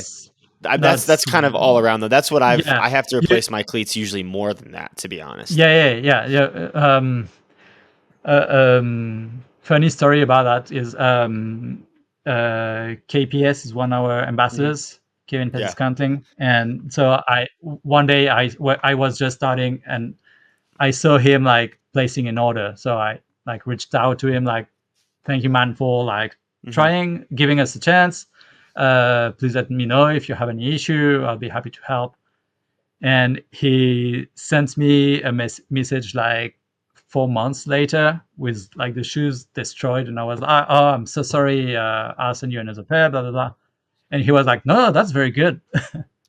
That's kind of all around though. That's what I have to replace my cleats usually more than that, to be honest. Yeah. funny story about that is KPS is one of our ambassadors, Kevin Pet Discounting, and so one day I was just starting and I saw him like placing an order, so I like reached out to him like, thank you man for like trying, giving us a chance. Please let me know if you have any issue. I'll be happy to help. And he sent me a message like 4 months later with like the shoes destroyed, and I was like, oh, I'm so sorry, I'll send you another pair, blah blah blah. And he was like, no, that's very good.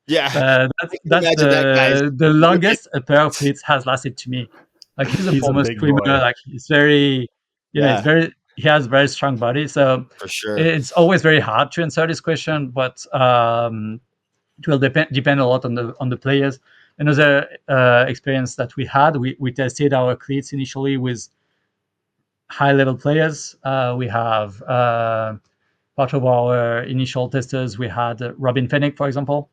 Yeah. That's the longest a pair of cleats has lasted to me. Like he's almost swimmer, like he's very, he's very, he has very strong body. So for sure, it's always very hard to answer this question, but it will depend a lot on the players. Another experience that we had, we tested our cleats initially with high level players. We have part of our initial testers. We had Robin Fennick, for example.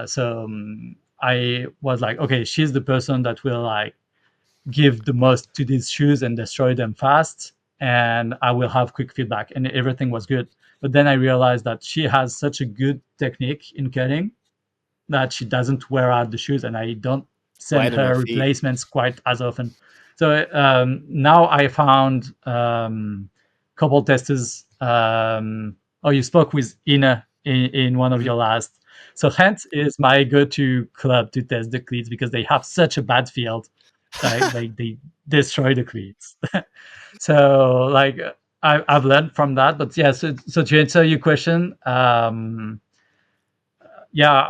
So I was like, okay, she's the person that will like give the most to these shoes and destroy them fast, and I will have quick feedback, and everything was good. But then I realized that she has such a good technique in cutting that she doesn't wear out the shoes, and I don't send her replacements quite as often. So now I found couple testers. You spoke with Ina in one of your last. So Hent is my go-to club to test the cleats because they have such a bad field. Like they destroy the cleats. So like I've learned from that. But yeah, so to answer your question, I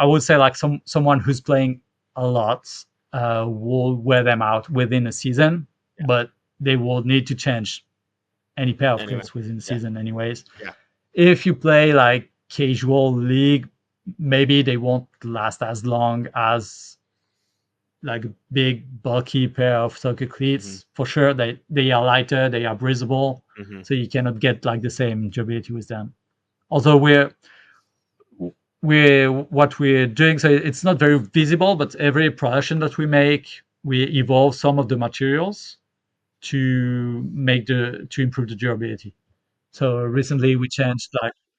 would say like someone who's playing a lot will wear them out within a season, but they will need to change any pair of cleats within the season anyways. If you play like casual league, maybe they won't last as long as like a big bulky pair of Tokay cleats. For sure, they are lighter, they are breathable, so you cannot get like the same durability with them. Although what we're doing, so it's not very visible, but every production that we make, we evolve some of the materials to improve the durability. So recently we changed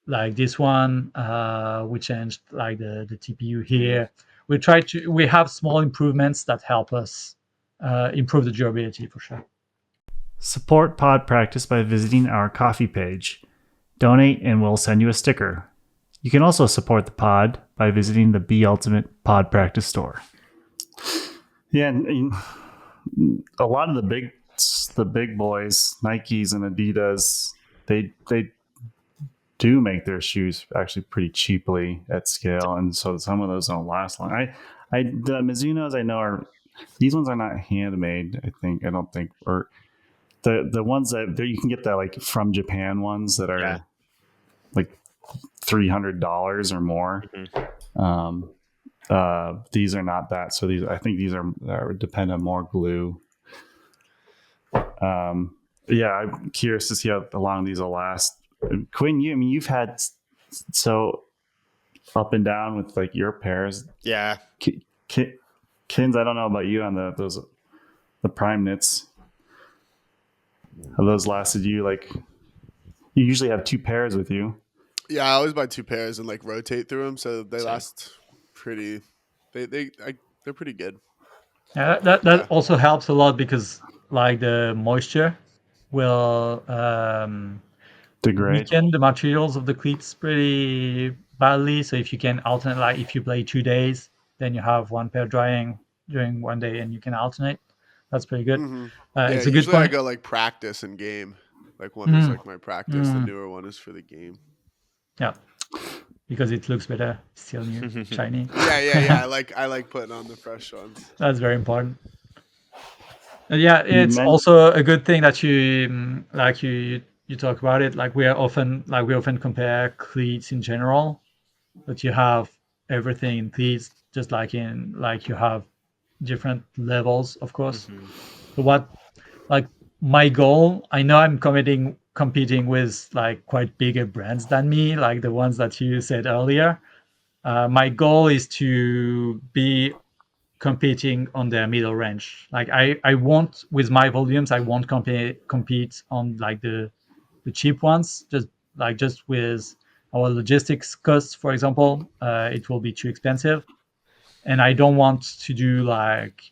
like this one, we changed like the TPU here. We have small improvements that help us improve the durability for sure. Support Pod Practice by visiting our Ko-fi page. Donate and we'll send you a sticker. You can also support the pod by visiting the Be Ultimate Pod Practice store. Yeah, and a lot of the big boys, Nikes and Adidas, they do make their shoes actually pretty cheaply at scale, and so some of those don't last long. The Mizunos I know these ones are not handmade. I don't think, or the ones that you can get that like from Japan ones that are like $300 or more. These are not that. So I think these are depend on more glue. I'm curious to see how long these will last. Quinn, you've had so up and down with like your pairs. Yeah. Kins, I don't know about you on the prime knits. Have those lasted you like? You usually have two pairs with you. Yeah, I always buy two pairs and like rotate through them, so they last pretty. They're pretty good. Yeah, that also helps a lot because like the moisture will degrade, weaken the materials of the cleats pretty badly. So if you can alternate, like if you play 2 days, then you have one pair drying during one day, and you can alternate. That's pretty good. It's a good point. I go like practice and game. Like one is like my practice. The newer one is for the game. Yeah, because it looks better, still new, shiny. Yeah. I like putting on the fresh ones. That's very important. Yeah, it's also a good thing that you talk about it. Like we often compare cleats in general, but you have everything in cleats, just like you have different levels, of course. So my goal, I know I'm competing with like quite bigger brands than me, like the ones that you said earlier. My goal is to be competing on their middle range. Like I won't, with my volumes, I won't compete on like the cheap ones, just with our logistics costs, for example. It will be too expensive, and I don't want to do like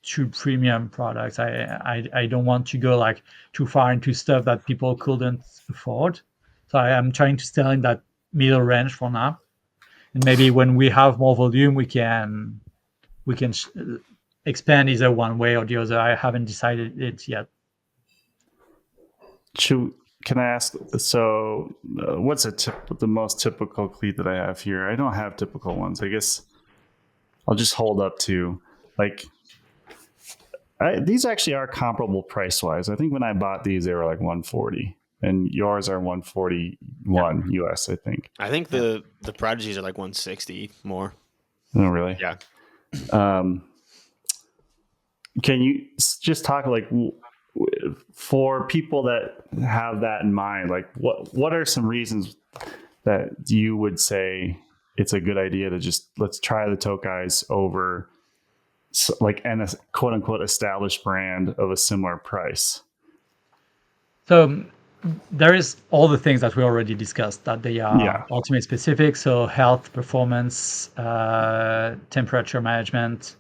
too premium products. I don't want to go like too far into stuff that people couldn't afford. So I am trying to stay in that middle range for now, and maybe when we have more volume, we can expand either one way or the other. I haven't decided it yet. Can I ask? So, what's the most typical cleat that I have here? I don't have typical ones. I guess I'll just hold up to like. These actually are comparable price wise. I think when I bought these, they were like 140, and yours are 141 US. I think. I think the Prodigies are like 160 more. Oh, really? Yeah. Can you just talk like for people that have that in mind? Like, what are some reasons that you would say it's a good idea to just let's try the Tokays over like a quote unquote established brand of a similar price? So there is all the things that we already discussed, that they are ultimate specific. So health, performance, temperature management,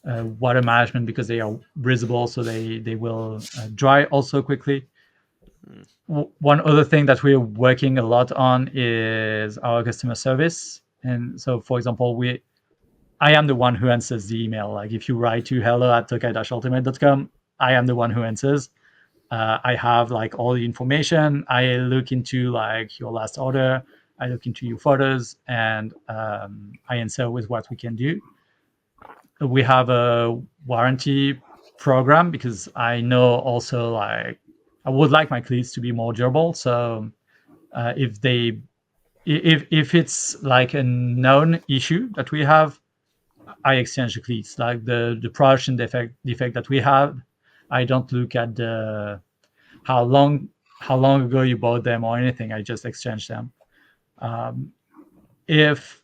water management, because they are breathable, so they will dry also quickly. One other thing that we're working a lot on is our customer service. And so, for example, I am the one who answers the email. Like if you write to hello@tokay-ultimate.com, I am the one who answers. I have like all the information. I look into like your last order. I look into your photos, and I answer with what we can do. We have a warranty program because I know also like I would like my cleats to be more durable. So if it's like a known issue that we have, I exchange the cleats. Like the production defect that we have, I don't look at the how long ago you bought them or anything. I just exchange them. If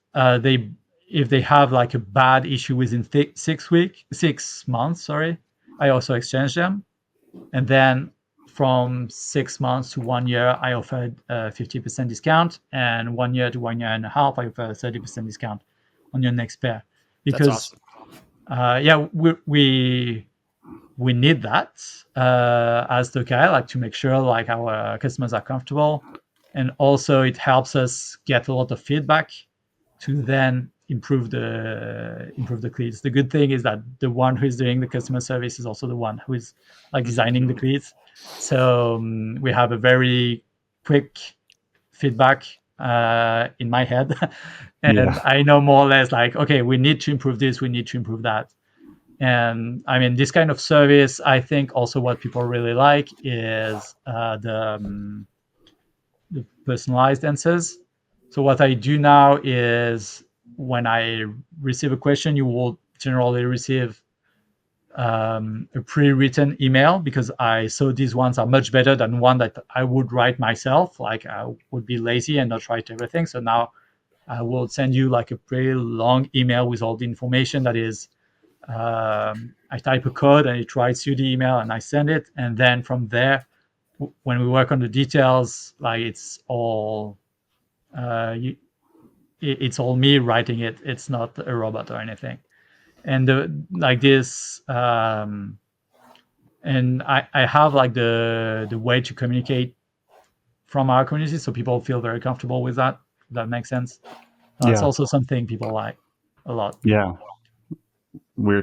they have like a bad issue within 6 months, sorry, I also exchange them. And then from 6 months to 1 year, I offer a 50% discount, and 1 year to 1 year and a half, I offer a 30% discount on your next pair. Because that's awesome. We need that as Tokay, like to make sure like our customers are comfortable, and also it helps us get a lot of feedback to then improve the cleats. The good thing is that the one who is doing the customer service is also the one who is like designing the cleats. So we have a very quick feedback in my head, and I know more or less like, okay, we need to improve this, we need to improve that. And I mean, this kind of service, I think also what people really like is the personalized answers. So what I do now is when I receive a question, you will generally receive a pre-written email, because I saw these ones are much better than one that I would write myself. Like I would be lazy and not write everything. So now I will send you like a pretty long email with all the information that is. I type a code and it writes you the email and I send it. And then from there, when we work on the details, like it's all it's all me writing it. It's not a robot or anything. And like this, and I have like the way to communicate from our community, so people feel very comfortable with that. If that makes sense. It's also something people like a lot. Yeah.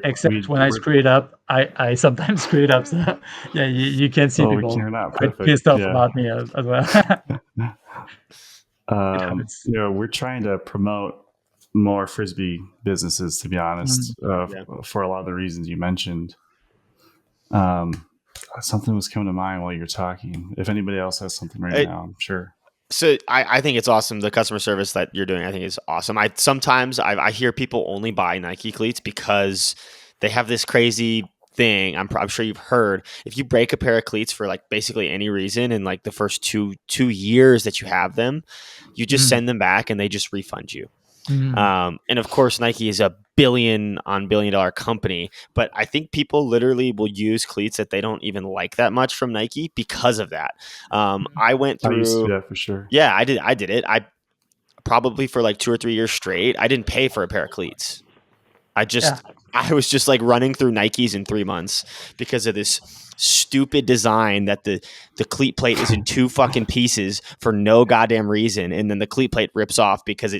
Except when I screw it up, I sometimes screw it up. So yeah, you can see people quite pissed off about me as well. We're trying to promote more frisbee businesses, to be honest, for a lot of the reasons you mentioned. Something was coming to mind while you're talking. If anybody else has something now, I'm sure. So I think it's awesome. The customer service that you're doing, I think is awesome. Sometimes I hear people only buy Nike cleats because they have this crazy thing. I'm sure you've heard, if you break a pair of cleats for like basically any reason in like the first two years that you have them, you just send them back and they just refund you. And of course, Nike is a billion dollar company, but I think people literally will use cleats that they don't even like that much from Nike because of that. I went through. I used to do that for sure. Yeah, I did it. I probably for like 2 or 3 years straight, I didn't pay for a pair of cleats. I was just like running through Nikes in 3 months because of this stupid design that the cleat plate is in 2 fucking pieces for no goddamn reason, and then the cleat plate rips off because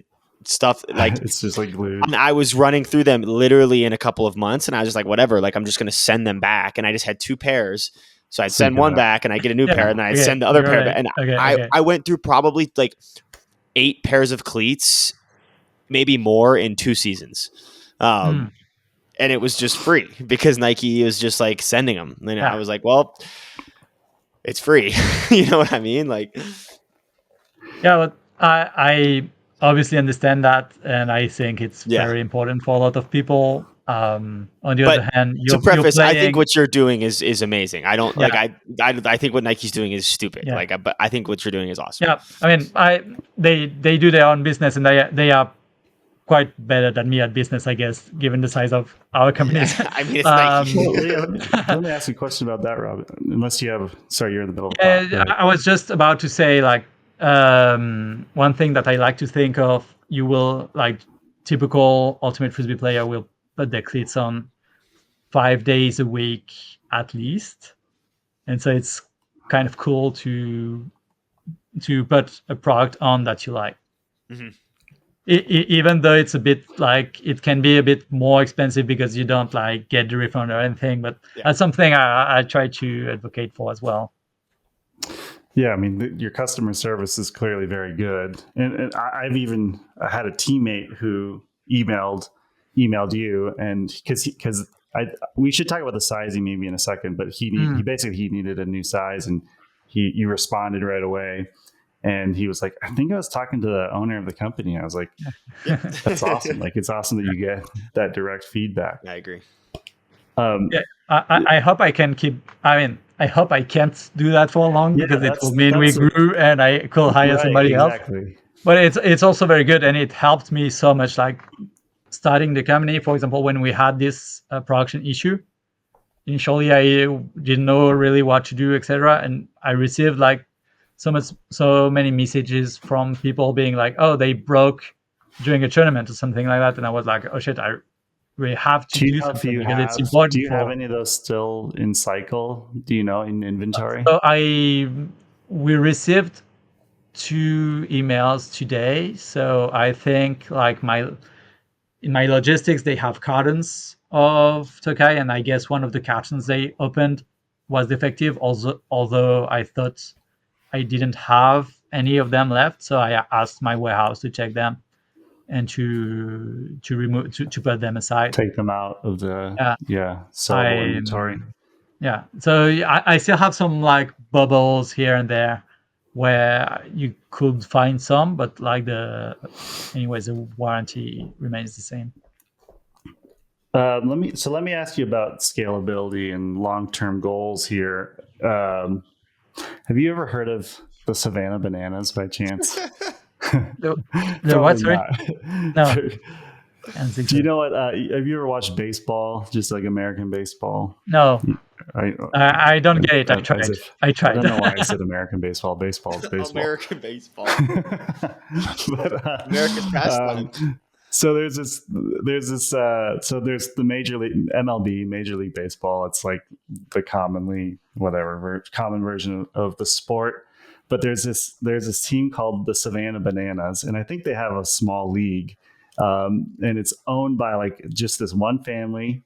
stuff like it's just like glued. I mean, I was running through them literally in a couple of months, and I was just like, whatever, like I'm just gonna send them back, and I just had 2 pairs. So I'd send one back, and I get a new pair, and then I'd send the other pair back, and I went through probably like 8 pairs of cleats, maybe more, in 2 seasons. And it was just free because Nike was just like sending them. And I was like, well, it's free. You know what I mean? Like, yeah, but I obviously understand that. And I think it's very important for a lot of people. On the other hand, to preface, I think what you're doing is amazing. I don't like, I think what Nike's doing is stupid. Yeah. Like, but I think what you're doing is awesome. Yeah. I mean, they do their own business, and they are quite better than me at business, I guess, given the size of our companies. Yeah, I mean, it's Nike. Let me ask you a question about that, Rob. Unless you have, sorry, you're in the middle of I was just about to say, like, one thing that I like to think of, you will, like, typical Ultimate Frisbee player will put their cleats on 5 days a week at least. And so it's kind of cool to put a product on that you like. Mm-hmm. Even though it's a bit like it can be a bit more expensive because you don't like get the refund or anything, but that's something I try to advocate for as well. Yeah, I mean, your customer service is clearly very good, and I've even had a teammate who emailed you, and because we should talk about the sizing maybe in a second, but he needed a new size, and you responded right away. And he was like, I think I was talking to the owner of the company. I was like, that's awesome. Like, it's awesome that you get that direct feedback. I agree. I hope I can I hope I can't do that for long because it will mean we grew and I could hire somebody else. But it's also very good, and it helped me so much, like starting the company. For example, when we had this production issue, initially I didn't know really what to do, etc. And I received like so many messages from people being like, oh, they broke during a tournament or something like that. And I was like, oh shit, I really have to do something because it's important. Do you have any of those still in cycle? Do you know, in inventory? So we received 2 emails today. So I think like in my logistics, they have cartons of Tokay, and I guess one of the cartons they opened was defective. Although I thought I didn't have any of them left, so I asked my warehouse to check them and to remove to put them aside, take them out of the sellable inventory. Yeah, so I still have some like bubbles here and there where you could find some, but like the warranty remains the same. Let me ask you about scalability and long-term goals here. Have you ever heard of the Savannah Bananas by chance? The what? Sorry? No. Do you know what? Have you ever watched baseball? Just like American baseball? No. I don't get it. I tried. I don't know why I said American baseball. Baseball is baseball. American baseball. America's pastime. So there's the Major League MLB, Major League Baseball. It's like the common version of the sport. But there's this team called the Savannah Bananas, and I think they have a small league, and it's owned by like just this one family.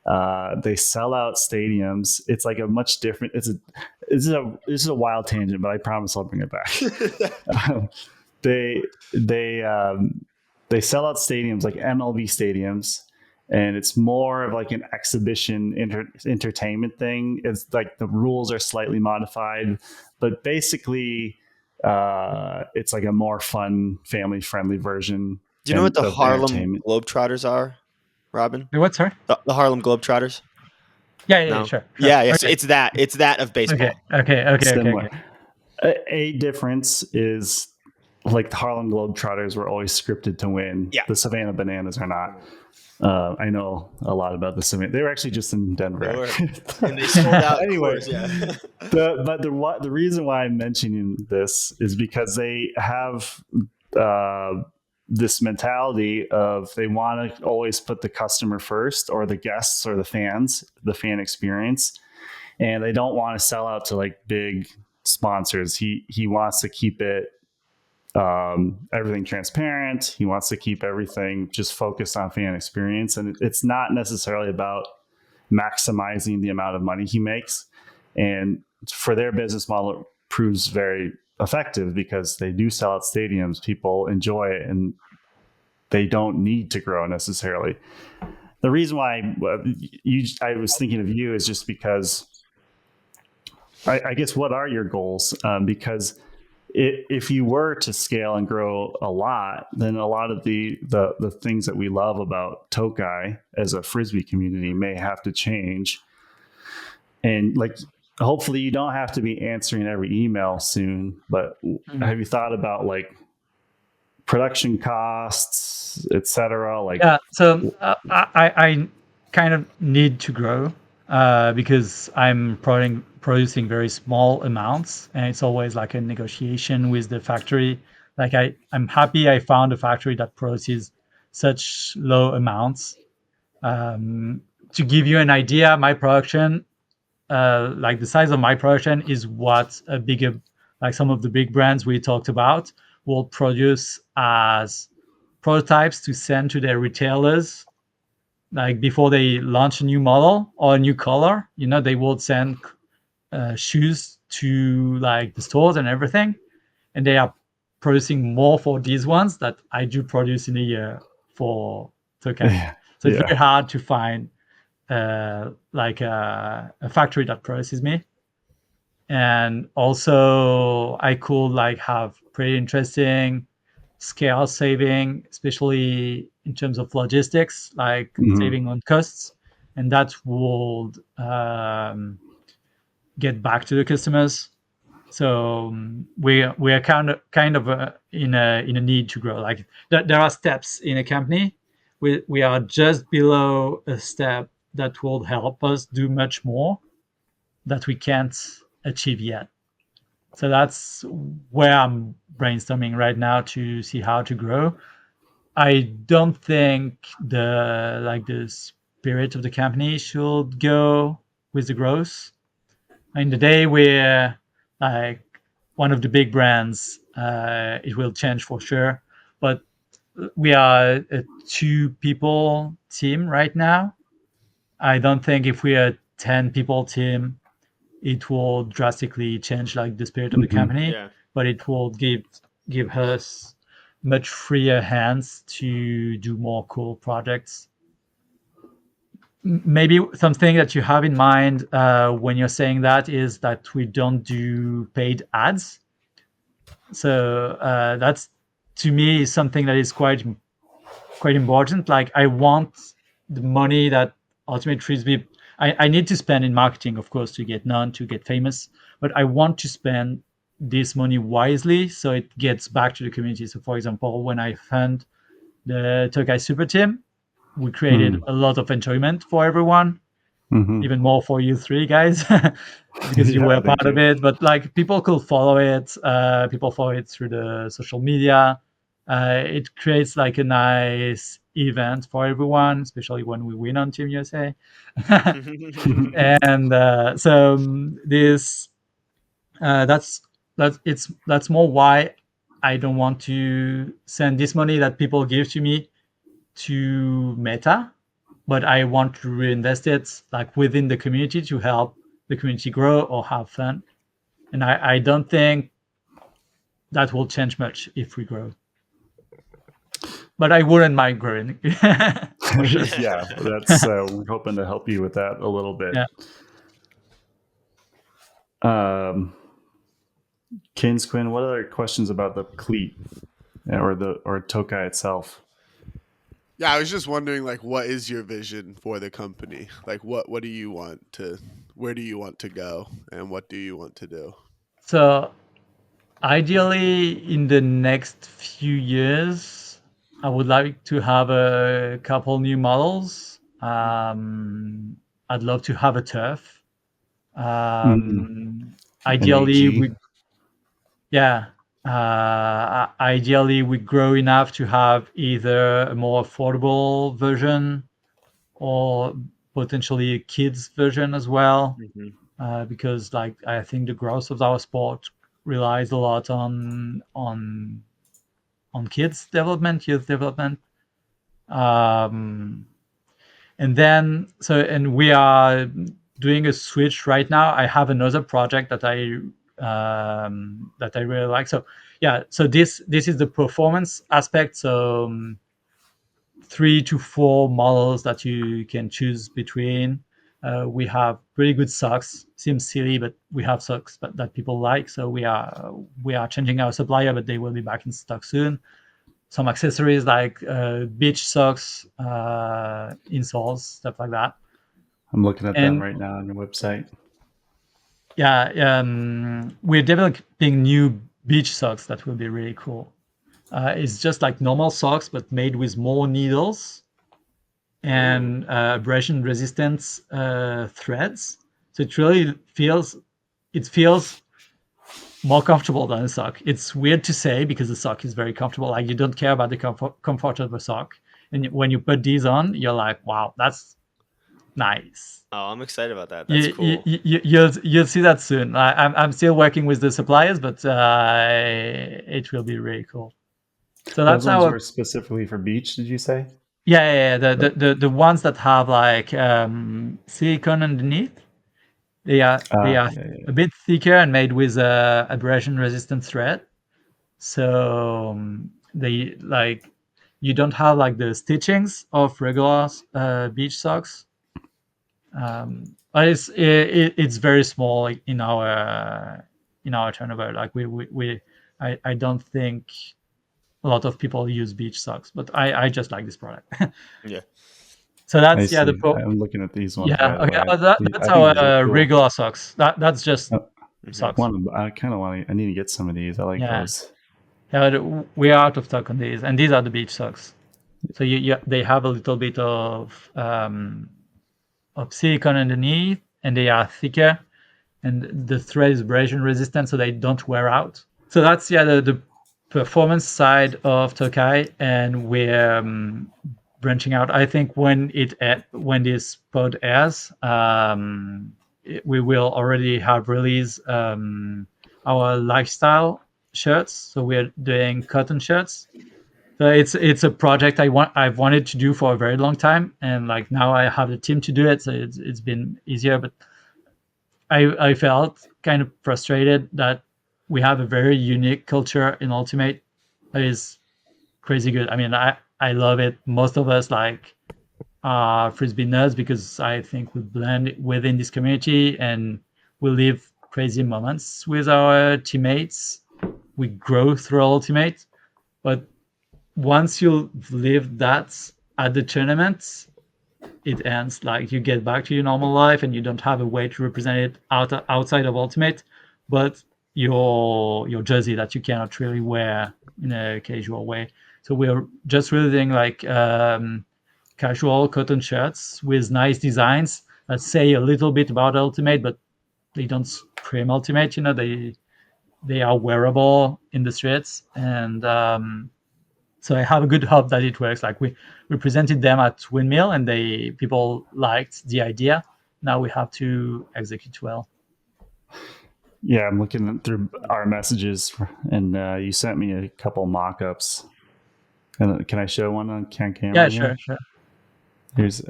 They sell out stadiums. It's like a much different. This is a wild tangent, but I promise I'll bring it back. They sell out stadiums like MLB stadiums, and it's more of like an exhibition entertainment thing. It's like the rules are slightly modified, but basically it's like a more fun, family-friendly version. Do you know what the Harlem Globetrotters are, Robin? What, sorry? The Harlem Globetrotters? Yeah, no? Sure. Yeah, yes, okay. It's that of baseball. Okay. A difference is like the Harlem Globetrotters were always scripted to win. Yeah. The Savannah Bananas are not. I know a lot about the Savannah. They were actually just in Denver. And they sold out. Anyway, Course, yeah. the reason why I'm mentioning this is because they have this mentality of they want to always put the customer first, or the guests or the fans, the fan experience, and they don't want to sell out to like big sponsors. He wants to keep it everything transparent. He wants to keep everything just focused on fan experience, and it's not necessarily about maximizing the amount of money he makes. And for their business model, it proves very effective because they do sell out stadiums, people enjoy it, and they don't need to grow necessarily. The reason why I was thinking of you is just because I guess, what are your goals? Because if you were to scale and grow a lot, then a lot of the things that we love about Tokay as a frisbee community may have to change. And like, hopefully you don't have to be answering every email soon, but have you thought about like production costs, etc.? Like, yeah, so I kind of need to grow because I'm producing very small amounts, and it's always like a negotiation with the factory. Like I'm happy I found a factory that produces such low amounts. To give you an idea, my production, like the size of my production, is what a bigger, like some of the big brands we talked about, will produce as prototypes to send to their retailers. Like before they launch a new model or a new color, they will send shoes to like the stores and everything, and they are producing more for these ones that I do produce in a year for Tokay. So it's very hard to find like a factory that produces me. And also I could like have pretty interesting scale saving, especially in terms of logistics, like saving on costs, and that would get back to the customers. So we are kind of in a need to grow. Like there are steps in a company. We are just below a step that will help us do much more that we can't achieve yet. So that's where I'm brainstorming right now to see how to grow. I don't think the spirit of the company should go with the growth. In the day we're like one of the big brands, it will change for sure. But we are a 2-people team right now. I don't think if we are a 10-people team, it will drastically change like the spirit of the company. Yeah. But it will give us much freer hands to do more cool projects. Maybe something that you have in mind when you're saying that is that we don't do paid ads. So that's, to me, is something that is quite important. Like I want the money that Ultimate Frisbee, I need to spend in marketing, of course, to get known, to get famous, but I want to spend this money wisely so it gets back to the community. So for example, when I fund the Tokay Super Team, we created a lot of enjoyment for everyone, even more for you 3 guys, because you were part of it. But like people could follow it. People follow it through the social media. It creates like a nice event for everyone, especially when we win on Team USA. And so this that's more why I don't want to send this money that people give to me to Meta, but I want to reinvest it like within the community to help the community grow or have fun. And I don't think that will change much if we grow. But I wouldn't mind growing. Yeah, that's we're hoping to help you with that a little bit. Yeah. Kinsquin, what other questions about the cleat or Tokay itself? Yeah, I was just wondering, like, what is your vision for the company? Like, what do you want to, where do you want to go, and what do you want to do? So Ideally, in the next few years, I would like to have a couple new models. I'd love to have a turf. Ideally, AG. ideally we grow enough to have either a more affordable version or potentially a kids version as well. Because like I think the growth of our sport relies a lot on kids development, youth development. And then and we are doing a switch right now. I have another project that I really like. So this is the performance aspect. So 3 to 4 models that you can choose between. We have pretty good socks. Seems silly, but we have socks that people like. So we are changing our supplier, but they will be back in stock soon. Some accessories like beach socks, insoles, stuff like that. I'm looking at them right now on your website. Yeah, we're developing new beach socks that will be really cool. It's just like normal socks, but made with more needles and abrasion resistance threads. So it really feels more comfortable than a sock. It's weird to say because the sock is very comfortable. Like you don't care about the comfort of a sock, and when you put these on, you're like, wow, that's nice. Oh, I'm excited about that. That's cool. You'll see that soon. I'm still working with the suppliers, but it will be really cool. So Those that's ones were specifically for beach, did you say? Yeah. The ones that have like silicone underneath, they are a bit thicker and made with abrasion resistant thread. So they like you don't have like the stitchings of regular beach socks. But it's very small in our turnover. Like I don't think a lot of people use beach socks, but I just like this product. Yeah. So that's I'm looking at these ones. Yeah, by the okay. way. That's I think these our are cool. regular socks. That's just socks. I kind of want to. I need to get some of these. I like those. Yeah, but we are out of stock on these, and these are the beach socks. So they have a little bit of silicone underneath, and they are thicker, and the thread is abrasion resistant, so they don't wear out. So that's the performance side of Tokay, and we're branching out. I think when this pod airs, we will already have released our lifestyle shirts. So we're doing cotton shirts. So it's a project I've wanted to do for a very long time, and like now I have the team to do it, so it's been easier. But I felt kind of frustrated that we have a very unique culture in Ultimate that is crazy good. I mean, I love it. Most of us like frisbee nerds because I think we blend within this community and we live crazy moments with our teammates. We grow through Ultimate, but once you live that at the tournament, it ends. Like you get back to your normal life and you don't have a way to represent it outside of Ultimate, but your jersey that you cannot really wear in a casual way. So we're just really doing like casual cotton shirts with nice designs that say a little bit about Ultimate, but they don't scream Ultimate. They are wearable in the streets, and so I have a good hope that it works. Like we presented them at Windmill, and people liked the idea. Now we have to execute well. Yeah, I'm looking through our messages, and you sent me a couple mock-ups. Can I show one on camera? Yeah, sure. Here's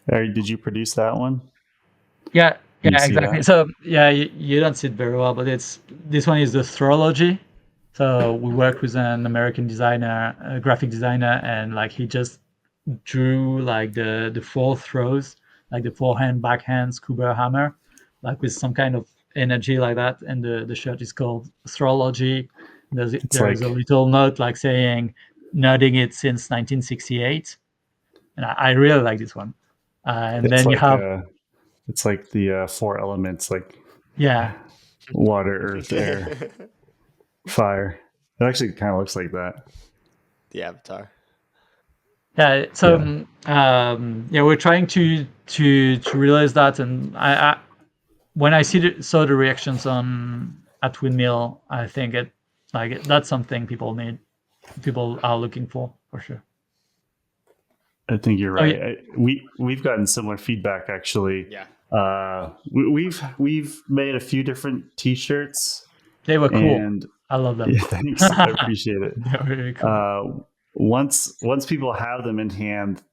did you produce that one? Yeah, exactly. So you don't see it very well, but this one is the Thrology. So we worked with an American designer, a graphic designer, and like he just drew like the 4 throws, like the forehand, backhand, scuba hammer, like with some kind of energy like that. And the shirt is called Thrology. There's a little note like saying nerding it since 1968, and I really like this one. And then you have it's like the 4 elements, like yeah. water, earth, air, fire. It actually kind of looks like that. The avatar. Yeah. So we're trying to realize that, and I when I saw the reactions at Windmill, I think that's something people are looking for sure. I think you're Oh, right. We've gotten similar feedback actually. Yeah. We've made a few different T-shirts. They were cool. And I love them. yeah, thanks. I appreciate it. They're very cool. Once people have them in hand,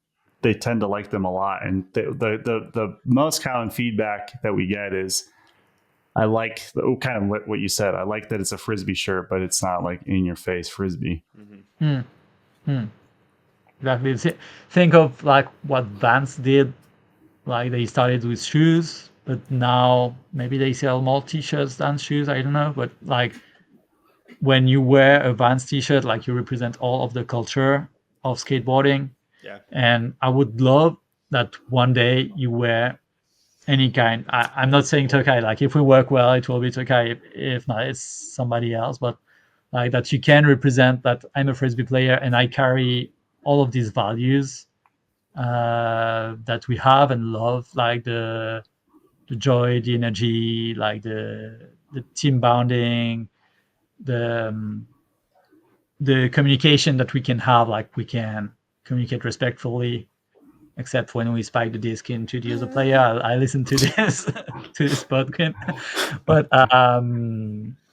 they tend to like them a lot. And the most common feedback that we get is, I like kind of what you said. I like that it's a frisbee shirt, but it's not like in your face frisbee. Exactly. Think of like what Vans did. Like they started with shoes, but now maybe they sell more T-shirts than shoes. I don't know, but like when you wear a Vans T-shirt, like you represent all of the culture of skateboarding. Yeah. And I would love that one day you wear any kind. I'm not saying Tokay. Like if we work well, it will be Tokay. If not, it's somebody else. But like that you can represent that I'm a frisbee player and I carry all of these values that we have and love, like the joy, the energy, like the team bonding, the communication that we can have. Like we can communicate respectfully, except when we spike the disc into the other player. I listen to this to this podcast, but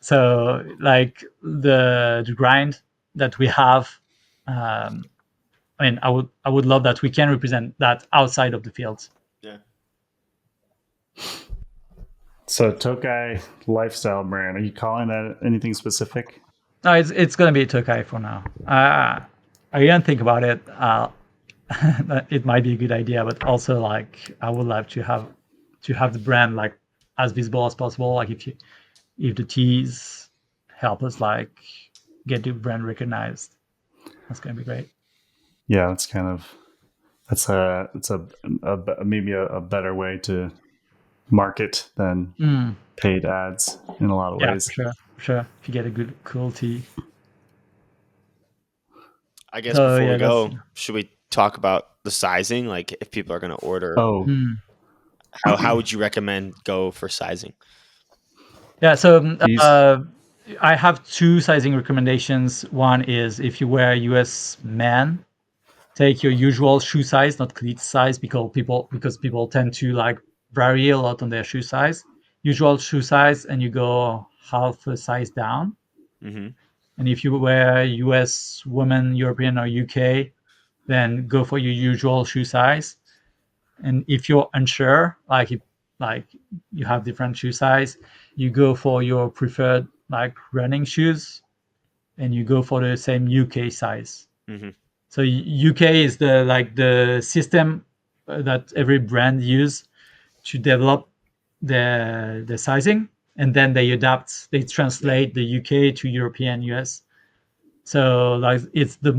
so like the grind that we have. I mean, I would love that we can represent that outside of the field. Yeah. So Tokay lifestyle brand. Are you calling that anything specific? No, it's gonna be Tokay for now. I didn't think about it. It might be a good idea, but also like I would love to have the brand like as visible as possible. Like if the T's help us like get the brand recognized, that's gonna be great. Yeah, it's maybe a better way to market than paid ads in a lot of ways. For sure. If you get a good cool tee. I guess before we go, should we talk about the sizing? Like if people are going to order, how would you recommend go for sizing? Yeah, so I have two sizing recommendations. One is if you wear US man, take your usual shoe size, not cleat size, because people tend to like vary a lot on their shoe size. Usual shoe size, and you go half a size down. Mm-hmm. And if you wear US woman, European, or UK, then go for your usual shoe size. And if you're unsure, like you have different shoe size, you go for your preferred like running shoes, and you go for the same UK size. Mm-hmm. So UK is the system that every brand use to develop the sizing, and then they translate the UK to European, US. So like it's the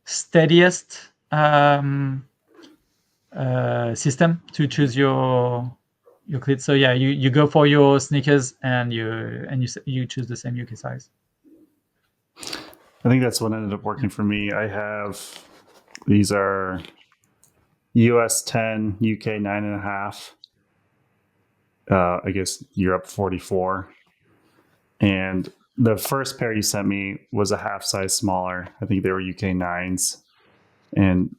steadiest system to choose your cleats. So yeah, you go for your sneakers and you choose the same UK size. I think that's what ended up working for me. These are US 10, UK 9.5. I guess Europe 44. And the first pair you sent me was a half size smaller. I think they were UK 9s. And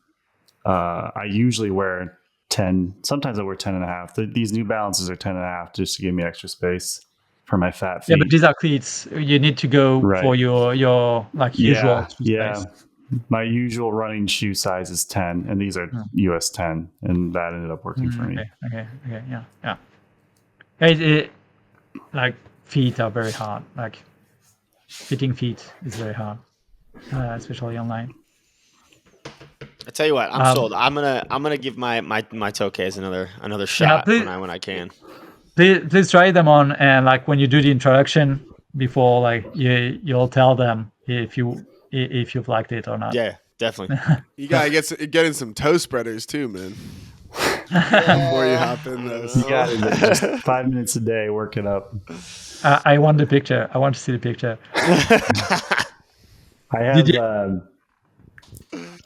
I usually wear 10. Sometimes I wear 10.5. These New Balances are 10.5 just to give me extra space for my fat feet. Yeah, but these are cleats. You need to go for your like usual size. My usual running shoe size is 10, and these are US 10, and that ended up working for me. Okay, yeah. It like feet are very hard. Like fitting feet is very hard, especially online. I tell you what, I'm sold. I'm gonna give my Tokays another shot when I can. Please try them on, and like when you do the introduction before, like you'll tell them if you've liked it or not. Yeah, definitely. You gotta get in some toe spreaders too, man. before you hop in those. You got it. Just 5 minutes a day, work it up. I want the picture. I want to see the picture.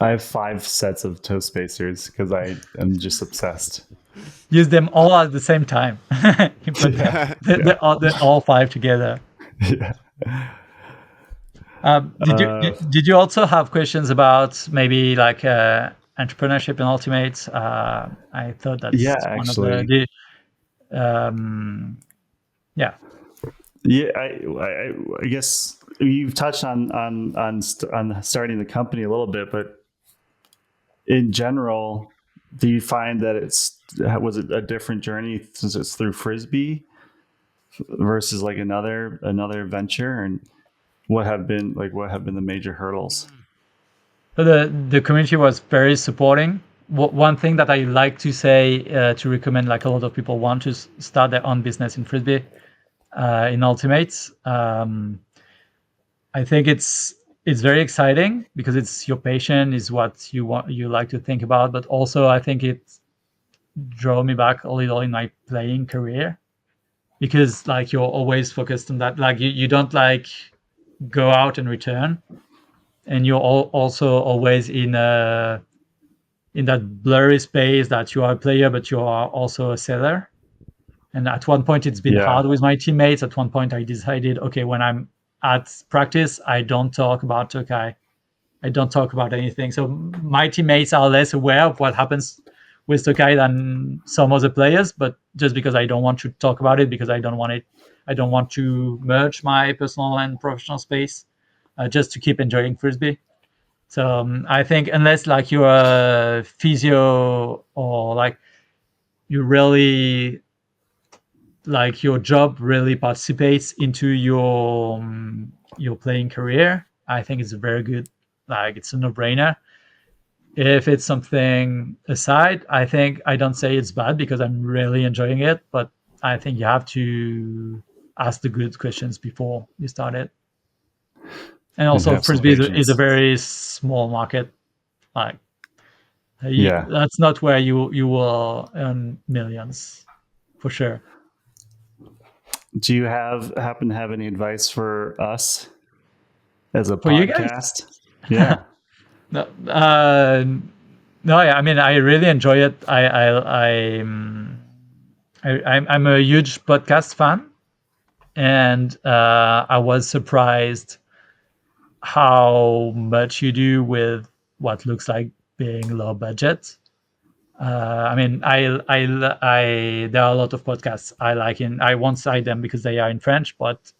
I have 5 sets of toe spacers because I am just obsessed. Use them all at the same time. You put they're all 5 together. Yeah. Did you also have questions about maybe like entrepreneurship in Ultimate? I thought that's one actually. of yeah. Yeah, I guess you've touched on starting the company a little bit, but in general, do you find that was it a different journey since it's through frisbee versus like another venture, and what have been the major hurdles? So the community was very supporting. One thing that I like to say to recommend, like a lot of people want to start their own business in frisbee, in Ultimates. I think it's very exciting because it's your passion, is what you like to think about. But also, I think it drove me back a little in my playing career, because like you're always focused on that. Like you don't like go out and return, and you're also always in that blurry space that you are a player, but you are also a seller. And at one point, it's been hard with my teammates. At one point, I decided, okay, when I'm at practice, I don't talk about Tokay. I don't talk about anything. So my teammates are less aware of what happens with Tokay than some other players. But just because I don't want to talk about it, because I don't want to merge my personal and professional space, just to keep enjoying frisbee. So I think unless like you're a physio, or like you really like your job really participates into your playing career, I think it's a very good, like it's a no-brainer. If it's something aside, I think I don't say it's bad because I'm really enjoying it, but I think you have to ask the good questions before you start it. And also, frisbee is a very small market. Like, that's not where you will earn millions, for sure. Do you happen to have any advice for us as a for podcast? Yeah. No, I mean, I really enjoy it. I'm a huge podcast fan, and I was surprised how much you do with what looks like being low budget. I mean, there are a lot of podcasts I like, and I won't cite them because they are in French, but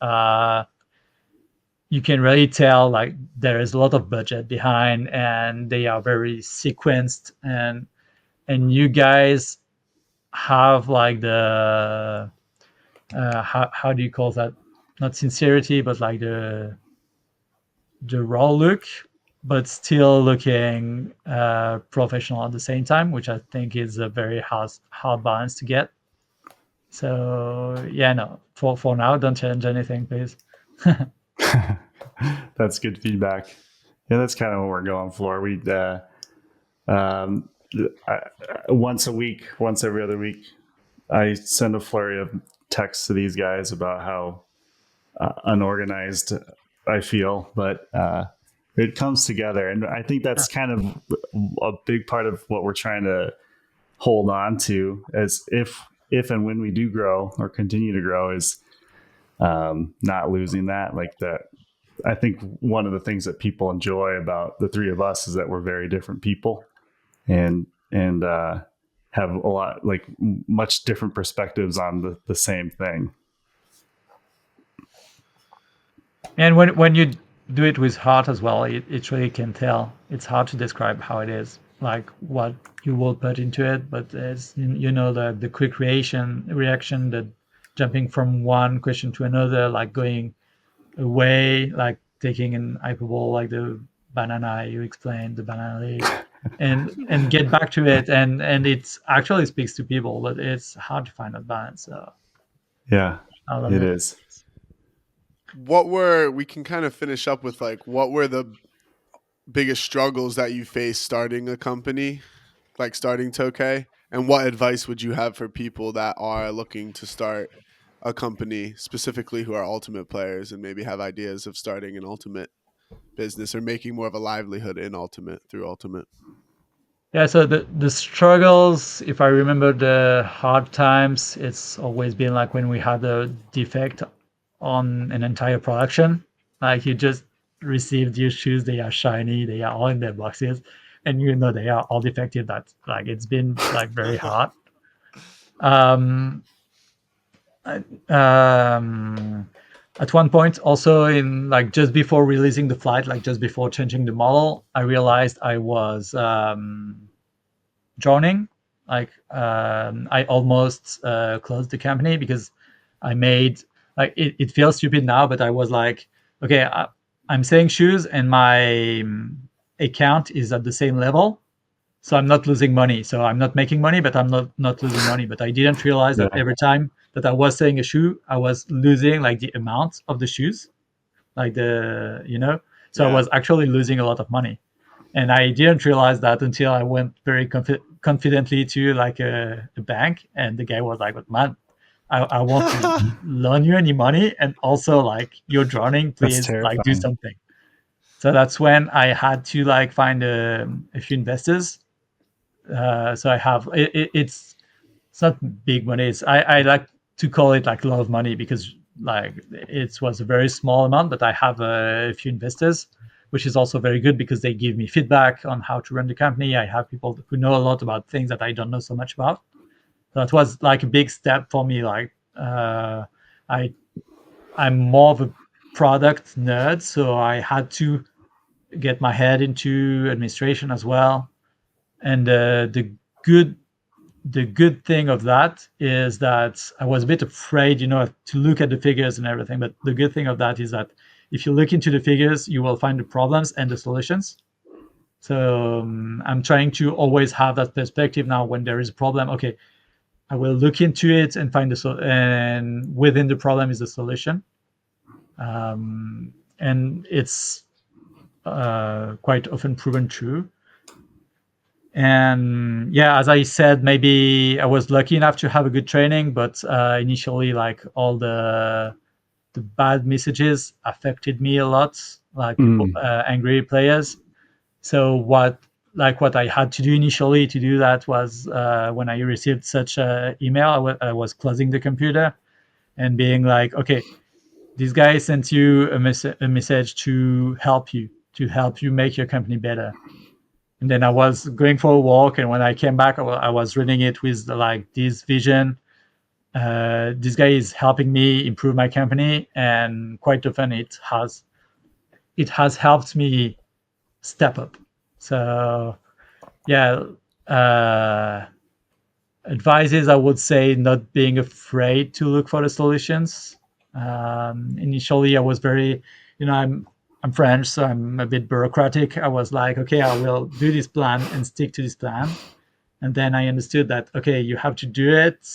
you can really tell like there is a lot of budget behind, and they are very sequenced, and you guys have like the how do you call that? Not sincerity, but like the raw look, but still looking professional at the same time, which I think is a very hard balance to get. So yeah, no, for now, don't change anything, please. That's good feedback. Yeah, that's kind of what we're going for. We once a week, once every other week, I send a flurry of texts to these guys about how unorganized I feel, but it comes together, and I think that's kind of a big part of what we're trying to hold on to, as if and when we do grow or continue to grow, is not losing that. Like that, I think one of the things that people enjoy about the three of us is that we're very different people, and have a lot, like much different perspectives on the same thing. And when you do it with heart as well, it really can tell. It's hard to describe how it is, like what you will put into it, but as the quick reaction, the jumping from one question to another, like going away, like taking an hyperbole, like the banana you explained, the banana leaf, and get back to it, and it actually speaks to people, but it's hard to find that balance. So yeah, it is. We can kind of finish up with like, what were the biggest struggles that you faced starting a company, like starting Tokay? And what advice would you have for people that are looking to start a company, specifically who are ultimate players and maybe have ideas of starting an ultimate business or making more of a livelihood in ultimate through ultimate? Yeah, so the struggles, if I remember the hard times, it's always been like when we had a defect on an entire production. Like you just received your shoes, they are shiny, they are all in their boxes, and you know they are all defective. That like it's been like very hard. Um, um, at one point, also in like just before releasing the flight, like just before changing the model, I realized I was drowning. Like I almost closed the company because I made like it feels stupid now, but I was like, okay, I'm selling shoes and my account is at the same level, so I'm not losing money. So I'm not making money, but I'm not losing money. But I didn't realize that every time that I was selling a shoe, I was losing like the amount of the shoes, like So I was actually losing a lot of money, and I didn't realize that until I went very confidently to like a bank, and the guy was like, "But man, I won't loan you any money, and also like you're drowning. That's Please like do terrifying. something." So that's when I had to like find a few investors. So I have it's not big money. I like to call it like a lot of money because like it was a very small amount, but I have a few investors, which is also very good because they give me feedback on how to run the company. I have people who know a lot about things that I don't know so much about. So that was like a big step for me. Like I I'm more of a product nerd, so I had to get my head into administration as well. And good the good thing of that is that I was a bit afraid, to look at the figures and everything. But the good thing of that is that if you look into the figures, you will find the problems and the solutions. So I'm trying to always have that perspective now when there is a problem. Okay, I will look into it and find and within the problem is the solution. And it's quite often proven true. And yeah, as I said, maybe I was lucky enough to have a good training, but initially like all the bad messages affected me a lot, like people angry players. So what I had to do initially to do that was when I received such a email, I was closing the computer and being like, okay, this guy sent you a message to help you make your company better. And then I was going for a walk, and when I came back, I was reading it with like this vision. This guy is helping me improve my company, and quite often it has helped me step up. So yeah, uh, advices I would say not being afraid to look for the solutions. Initially, I was very, I'm French, so I'm a bit bureaucratic. I was like, okay, I will do this plan and stick to this plan. And then I understood that, okay, you have to do it,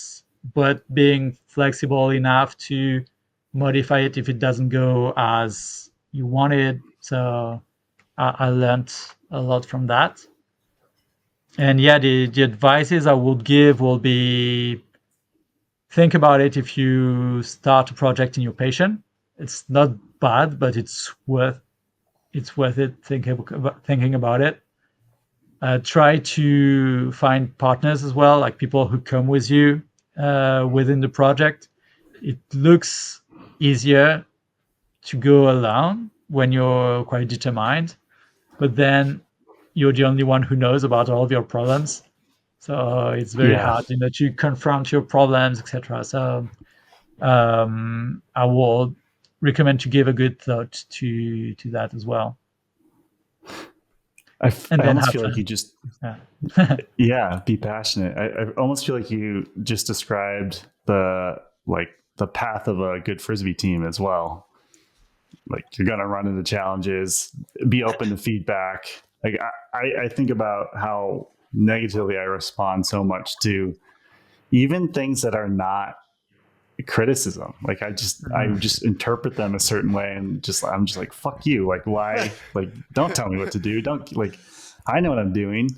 but being flexible enough to modify it if it doesn't go as you wanted. So I learned a lot from that. And yeah, the advices I would give will be think about it if you start a project in your passion. It's not bad, but it's worth it thinking about it. Try to find partners as well, like people who come with you within the project. It looks easier to go alone when you're quite determined, but then you're the only one who knows about all of your problems. So it's very hard, to confront your problems, etc. So I will recommend to give a good thought to that as well. I And then almost have feel like you fun. just Yeah. be passionate. I almost feel like you just described the path of a good frisbee team as well. Like you're gonna run into challenges, be open to feedback. Like I think about how negatively I respond so much to even things that are not criticism. Like I just interpret them a certain way, and I'm just like, fuck you. Like why? Like don't tell me what to do. Don't, like, I know what I'm doing.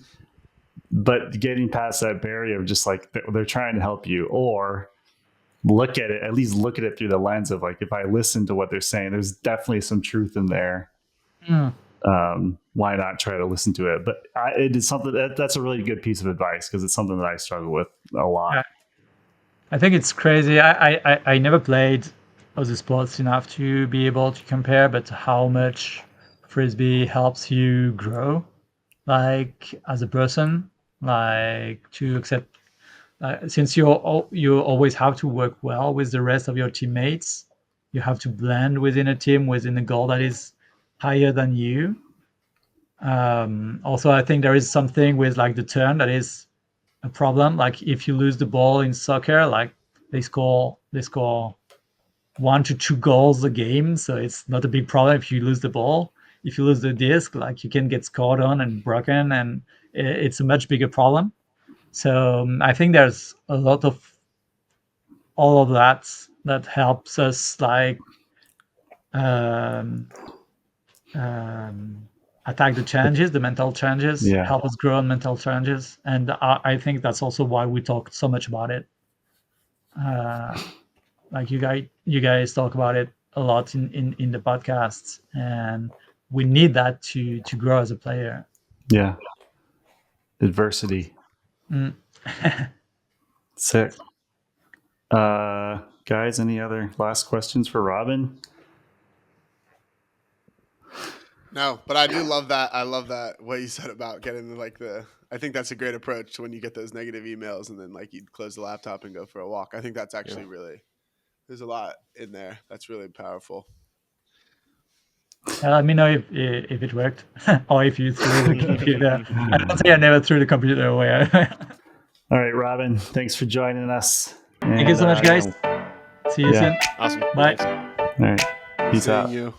but getting past that barrier of just like they're trying to help you, or look at it, at least look at it through the lens of like, if I listen to what they're saying, there's definitely some truth in there. Why not try to listen to it? But it is something that's a really good piece of advice, because it's something that I struggle with a lot. I think it's crazy. I never played other sports enough to be able to compare, but how much frisbee helps you grow, like as a person, like to accept. Since you always have to work well with the rest of your teammates, you have to blend within a team within a goal that is higher than you. Also, I think there is something with like the turn that is a problem. Like if you lose the ball in soccer, like they score 1 to 2 goals a game, so it's not a big problem if you lose the ball. If you lose the disc, like you can get scored on and broken, and it's a much bigger problem. So I think there's a lot of all of that helps us like um, um, attack the challenges, the mental challenges, Yeah. help us grow on mental challenges, and I think that's also why we talk so much about it. Like you guys talk about it a lot in the podcasts, and we need that to grow as a player. Yeah. Adversity. Sick. Guys, any other last questions for Robin? No, but I do love that. I love that what you said about getting like I think that's a great approach when you get those negative emails and then like you close the laptop and go for a walk. I think that's actually really, there's a lot in there. That's really powerful. Let me know if it worked or if you threw the computer. I don't think I never threw the computer away. All right, Robin, thanks for joining us. Thank you so much, guys. See you soon. Awesome. Bye. Thanks. All right. Peace Seeing out. you.